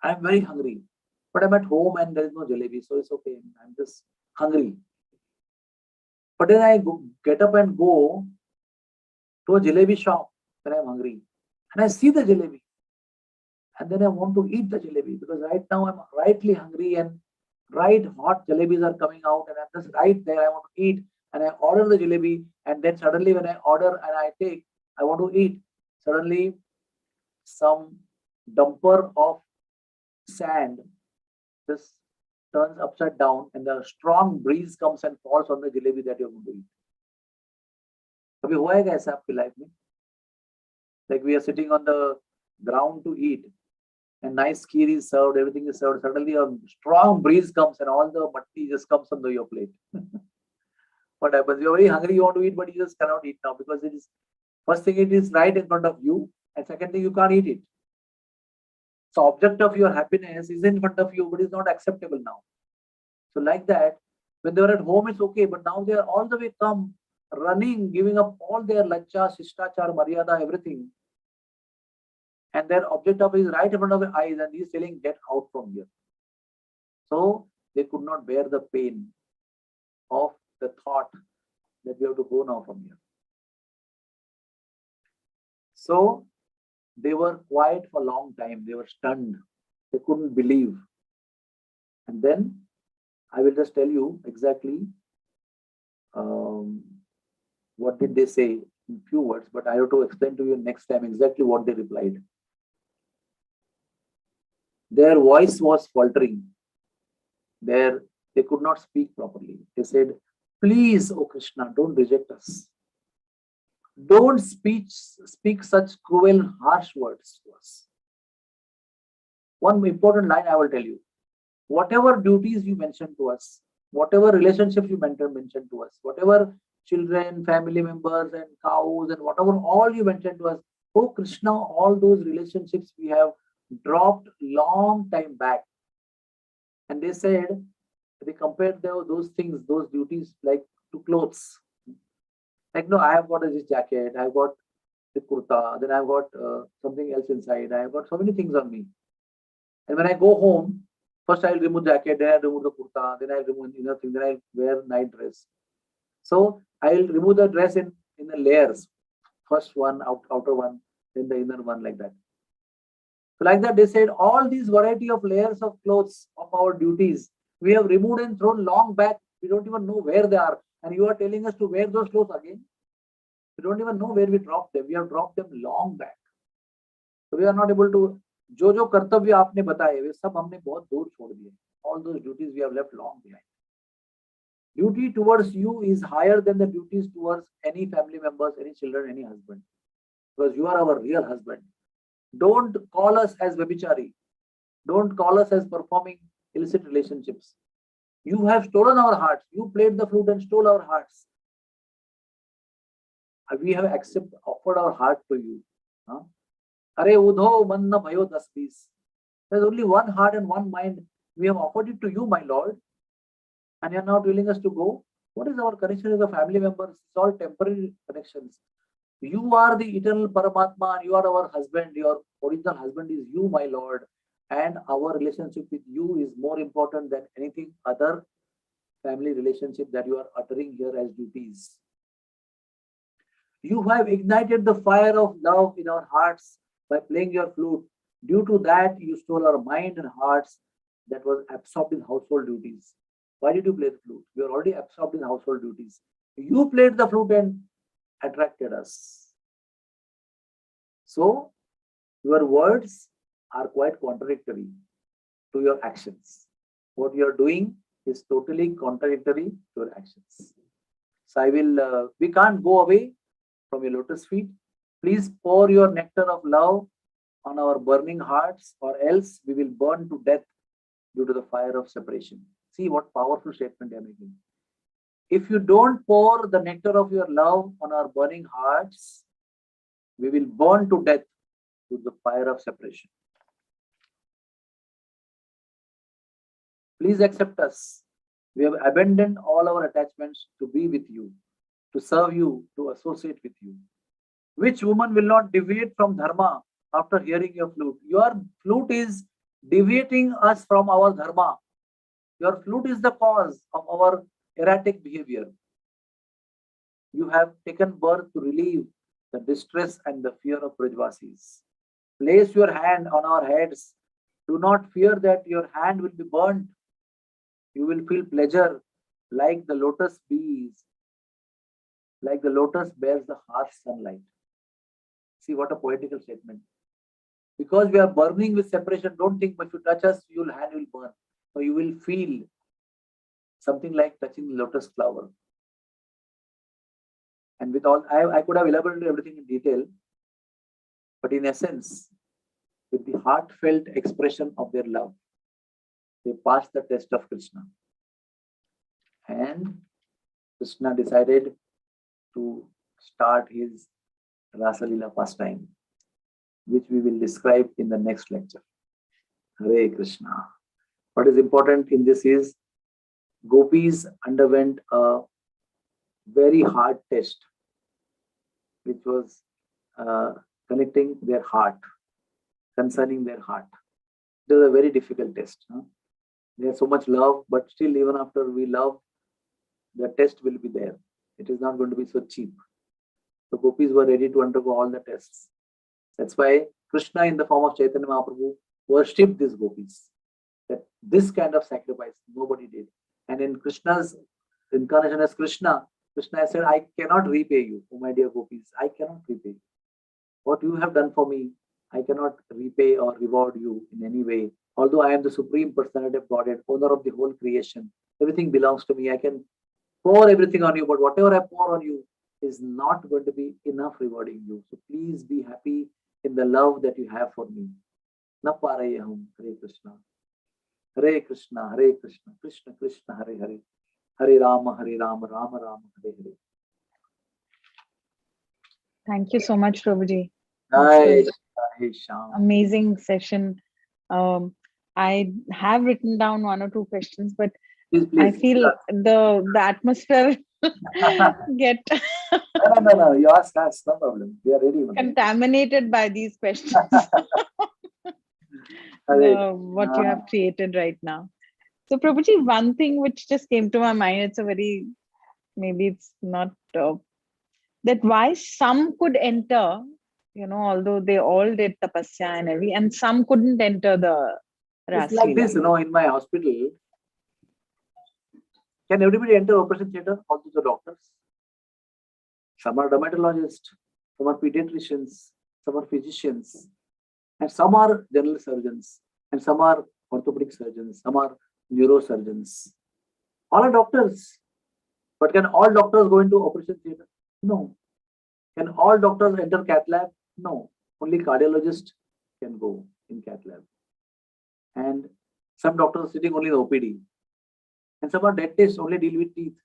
I'm very hungry. But I'm at home and there is no jalebi, so it's okay. I'm just hungry. But then I get up and go to a jalebi shop when I'm hungry. And I see the jalebi. And then I want to eat the jalebi because right now I'm rightly hungry and right hot jalebis are coming out and I'm just right there. I want to eat and I order the jalebi. And then suddenly when I order and I take, I want to eat. Suddenly some dumper of sand just turns upside down and the strong breeze comes and falls on the jalebi that you're going to eat. कभी हुआ है क्या ऐसा आपकी life में? Like we are sitting on the ground to eat and nice kheer is served, everything is served. Suddenly a strong breeze comes and all the matti just comes on your plate. What happens? You're very hungry, you want to eat, but you just cannot eat now because it is, first thing, it is right in front of you, and second thing, you can't eat it. So object of your happiness is in front of you, but is not acceptable now. So like that, when they were at home, it's okay, but now they are all the way come, running, giving up all their lacha, shishtachar, maryada, everything. And their object of is right in front of their eyes, and he's telling, get out from here. So they could not bear the pain of the thought that we have to go now from here. So they were quiet for a long time. They were stunned. They couldn't believe. And then I will just tell you exactly what did they say in few words, but I have to explain to you next time exactly what they replied. Their voice was faltering. They could not speak properly. They said, please, O Krishna, don't reject us. Don't speak such cruel, harsh words to us. One important line I will tell you. Whatever duties you mentioned to us, whatever relationships you mentioned to us, whatever children, family members and cows and whatever all you mentioned to us, oh Krishna, all those relationships we have dropped long time back. And they said, they compared those things, those duties like to clothes. Like, no, I have got this jacket, I've got the kurta, then I've got something else inside, I've got so many things on me. And when I go home, first I'll remove jacket, then I'll remove the kurta, then I'll remove inner thing, then I'll wear night dress. So I'll remove the dress in the layers. First one, outer one, then the inner one, like that. So like that, they said all these variety of layers of clothes of our duties, we have removed and thrown long back. We don't even know where they are. And you are telling us to wear those clothes again. We don't even know where we dropped them. We have dropped them long back. So we are not able to, जो कर्तव्य आपने बताए, वे सब हमने बहुत दूर छोड़ दिए. All those duties we have left long behind. Duty towards you is higher than the duties towards any family members, any children, any husband. Because you are our real husband. Don't call us as Vabichari. Don't call us as performing illicit relationships. You have stolen our hearts. You played the flute and stole our hearts. We have offered our heart to you. Are udho manna bhayo dasbis. There's only one heart and one mind. We have offered it to you, my Lord. And you are now telling us to go. What is our connection as a family members? It's all temporary connections. You are the eternal Paramatma and you are our husband. Your original husband is you, my Lord. And our relationship with you is more important than anything other family relationship that you are uttering here as duties. You have ignited the fire of love in our hearts by playing your flute. Due to that, you stole our mind and hearts that was absorbed in household duties. Why did you play the flute? We are already absorbed in household duties. You played the flute and attracted us. So, your words are quite contradictory to your actions. What you are doing is totally contradictory to your actions. So we can't go away from your lotus feet. Please pour your nectar of love on our burning hearts, or else we will burn to death due to the fire of separation. See what powerful statement they are making. if you don't pour the nectar of your love on our burning hearts, we will burn to death with the fire of separation. Please accept us. We have abandoned all our attachments to be with you, to serve you, to associate with you. Which woman will not deviate from dharma after hearing your flute? Your flute is deviating us from our dharma. Your flute is the cause of our erratic behavior. You have taken birth to relieve the distress and the fear of Brajvasis. Place your hand on our heads. Do not fear that your hand will be burnt. You will feel pleasure like the lotus bees, like the lotus bears the harsh sunlight. See what a poetical statement. Because we are burning with separation, don't think if you touch us, your hand will burn. So you will feel something like touching the lotus flower. And with all, I could have elaborated everything in detail, but in essence, with the heartfelt expression of their love, they passed the test of Krishna. And Krishna decided to start his Rasalila pastime, which we will describe in the next lecture. Hare Krishna. What is important in this is gopis underwent a very hard test, which was connecting their heart, concerning their heart. It was a very difficult test. They have so much love, but still, even after we love, the test will be there. It is not going to be so cheap. The gopis were ready to undergo all the tests. That's why Krishna, in the form of Chaitanya Mahaprabhu, worshipped these gopis. That this kind of sacrifice nobody did. And in Krishna's incarnation as Krishna, Krishna has said, I cannot repay you, oh my dear gopis. I cannot repay you. What you have done for me, I cannot repay or reward you in any way. Although I am the Supreme Personality of Godhead, owner of the whole creation, everything belongs to me. I can pour everything on you, but whatever I pour on you is not going to be enough rewarding you. So please be happy in the love that you have for me. Naparayahum, Hare Krishna. Hare Krishna, Hare Krishna, Krishna Krishna, Hare Hare. Hare Rama, Rama Rama, Hare Hare. Thank you so much, Prabhuji. Nice. Amazing session. I have written down one or two questions, but Please. I feel the atmosphere get No. You ask us, no problem. We are ready. contaminated by these questions. What you have created right now. So, Prabhuji, one thing which just came to my mind, it's a very, maybe it's not, that why some could enter, although they all did tapasya and some couldn't enter the It's like this, in my hospital, can everybody enter operation theatre? Also the doctors. Some are dermatologists, some are pediatricians, some are physicians, and some are general surgeons, and some are orthopedic surgeons, some are neurosurgeons. All are doctors. But can all doctors go into operation theatre? No. Can all doctors enter cath lab? No. Only cardiologists can go in cath lab. And some doctors are sitting only in OPD. And some are dentists, only deal with teeth.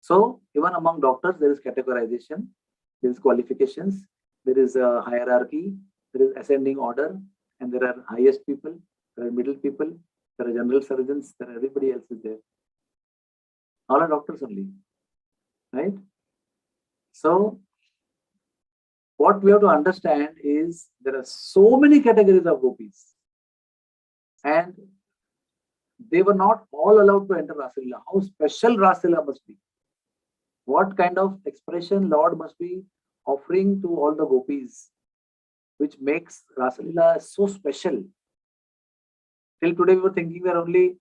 So even among doctors, there is categorization, there is qualifications, there is a hierarchy, there is ascending order, and there are highest people, there are middle people, there are general surgeons, there are everybody else is there. All are doctors only, right? So what we have to understand is there are so many categories of gopis, and they were not all allowed to enter Rasalila. How special Rasalila must be. What kind of expression Lord must be offering to all the gopis, which makes Rasalila so special. Till today we were thinking that only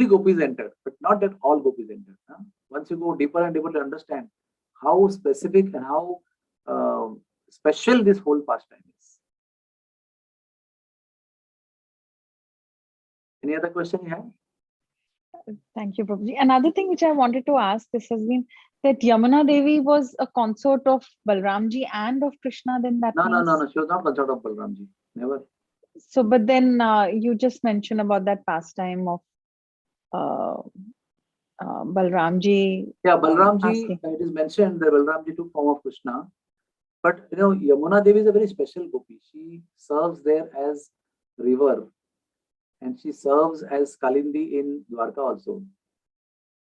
gopis entered, but not that all gopis entered. Once you go deeper and deeper to understand how specific and how special this whole pastime is. Any other question you have? Thank you, Prabhuji. Another thing which I wanted to ask, this has been that Yamuna Devi was a consort of Balramji and of Krishna. Then that No. means... She was not consort of Balramji. Never. So, but then you just mentioned about that pastime of Balramji. Yeah, Balramji, asking. it is mentioned that Balramji took form of Krishna. But Yamuna Devi is a very special gopi. She serves there as river, and she serves as Kalindi in Dwarka also.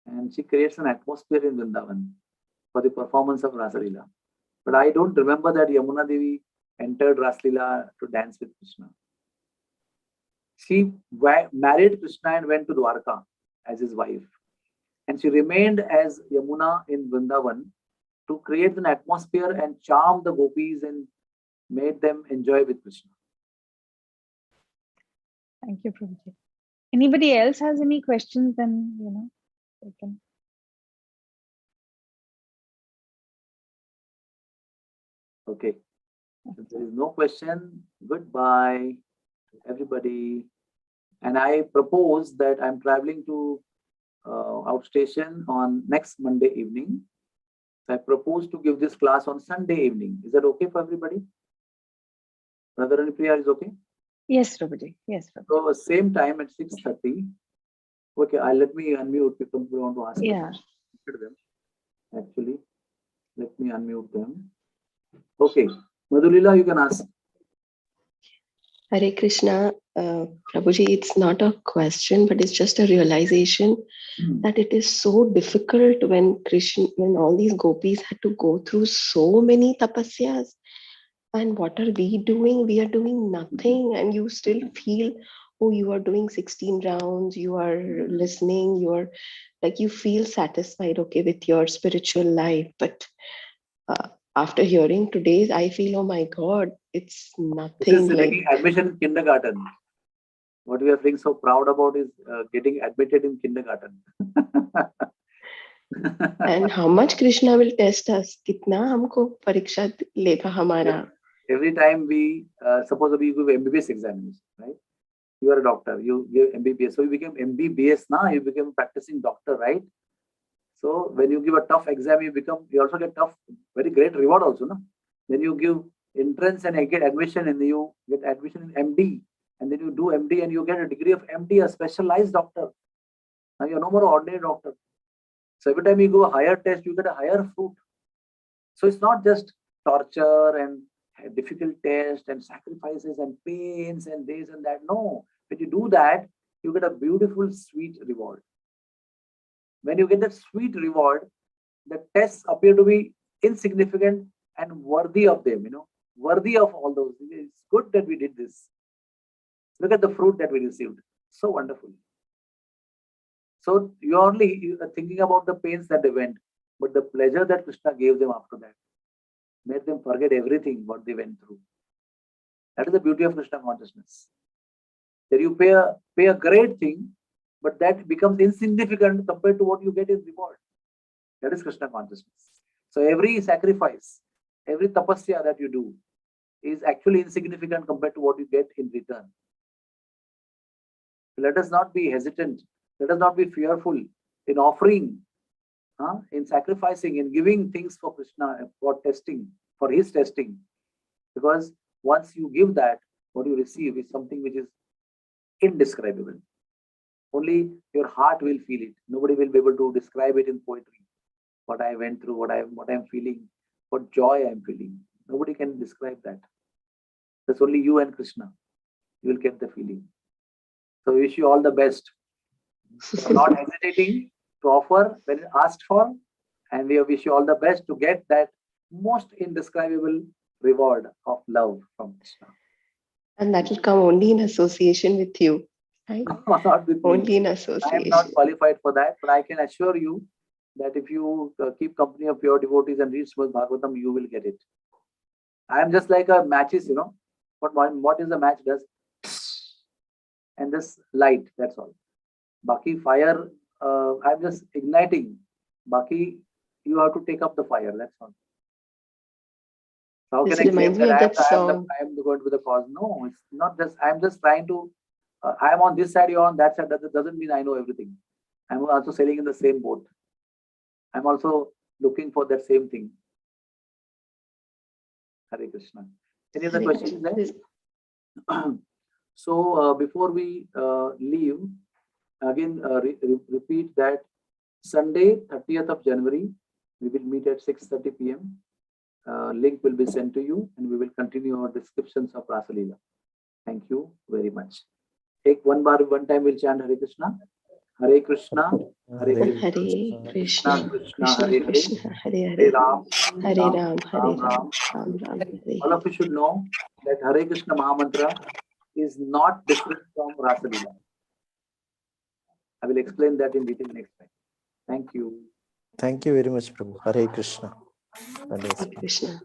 And she creates an atmosphere in Vrindavan for the performance of Rasalila. But I don't remember that Yamuna Devi entered Raslila to dance with Krishna. She married Krishna and went to Dwarka as his wife. And she remained as Yamuna in Vrindavan to create an atmosphere and charm the gopis and made them enjoy with Krishna. Thank you, Prabhuji. Anybody else has any questions? Then we can. Okay. If there is no question, goodbye to everybody. And I propose that I'm traveling to outstation on next Monday evening. So I propose to give this class on Sunday evening. Is that okay for everybody? Brother Anipriya is okay? Yes, Prabhuji. Yes, Prabhuji. So same time at 6:30. Okay, let me unmute people who want to ask Yeah. them. Actually, let me unmute them. Okay, Madhulila, you can ask. Hare Krishna, Prabhuji, it's not a question, but it's just a realization that it is so difficult when all these gopis had to go through so many tapasyas. And what are we doing? We are doing nothing, and you still feel, oh, you are doing 16 rounds, you are listening, you are like, you feel satisfied, okay, with your spiritual life. But after hearing today's, I feel, oh my God, it's nothing. It is taking admission in kindergarten. What we are feeling so proud about is getting admitted in kindergarten. And how much Krishna will test us? Kitna humko pariksha lega hamara? Every time we, suppose we give MBBS examination, right? You are a doctor, you give MBBS. So you became MBBS now, you became practicing doctor, right? So when you give a tough exam, you also get tough, very great reward also, no? Then you give entrance and get admission, and you get admission in MD, and then you do MD and you get a degree of MD, a specialized doctor. Now you're no more an ordinary doctor. So every time you go a higher test, you get a higher fruit. So it's not just torture and difficult test and sacrifices and pains and this and that. No, when you do that, you get a beautiful, sweet reward. When you get that sweet reward, the tests appear to be insignificant and worthy of them, worthy of all those. It's good that we did this. Look at the fruit that we received. So wonderful. So you're only thinking about the pains that they went, but the pleasure that Krishna gave them after that made them forget everything what they went through. That is the beauty of Krishna consciousness. That you pay a great thing, but that becomes insignificant compared to what you get in reward. That is Krishna consciousness. So every sacrifice, every tapasya that you do is actually insignificant compared to what you get in return. Let us not be hesitant. Let us not be fearful in offering, in sacrificing, in giving things for Krishna, for testing, for his testing. Because once you give that, what you receive is something which is indescribable. Only your heart will feel it. Nobody will be able to describe it in poetry. What I went through, what I'm feeling, what joy I'm feeling. Nobody can describe that. That's only you and Krishna. You will get the feeling. So I wish you all the best. For not hesitating to offer when asked for, and we wish you all the best to get that most indescribable reward of love from Krishna. And that will come only in association with you, right? Not with Only me. in I am association. not qualified for that, but I can assure you that if you keep company of pure devotees and read Srimad Bhagavatam, you will get it. I am just like a matches, what is the match does? And this light, that's all. Baki fire, I'm just igniting. Baki, you have to take up the fire, that's all. So how This can I claim reminds me that of that song. I am going to be the cause? No, it's not just, I'm just trying to, I am on this side, you're on that side. That doesn't mean I know everything. I'm also sailing in the same boat. I'm also looking for that same thing. Hare Krishna. Any other Hare questions Krishna. there? So before we leave, again repeat that Sunday, 30th of January, we will meet at 6:30 p.m. Link will be sent to you and we will continue our descriptions of Rasa Leela. Thank you very much. Take one time we'll chant Hare Krishna. Hare Krishna, Hare Hare Krishna, Krishna, Krishna Krishna Hare Hare, Krishna, Hare Hare Hare, Ram, Hare Ram Ram, Hare Ram, Ram, Ram. Ram Ram, Hare All of you should know that Hare Krishna Mahamantra is not different from Rasa Leela. I will explain that in detail next time. Thank you. Thank you very much, Prabhu. Hare Krishna. Hare Krishna.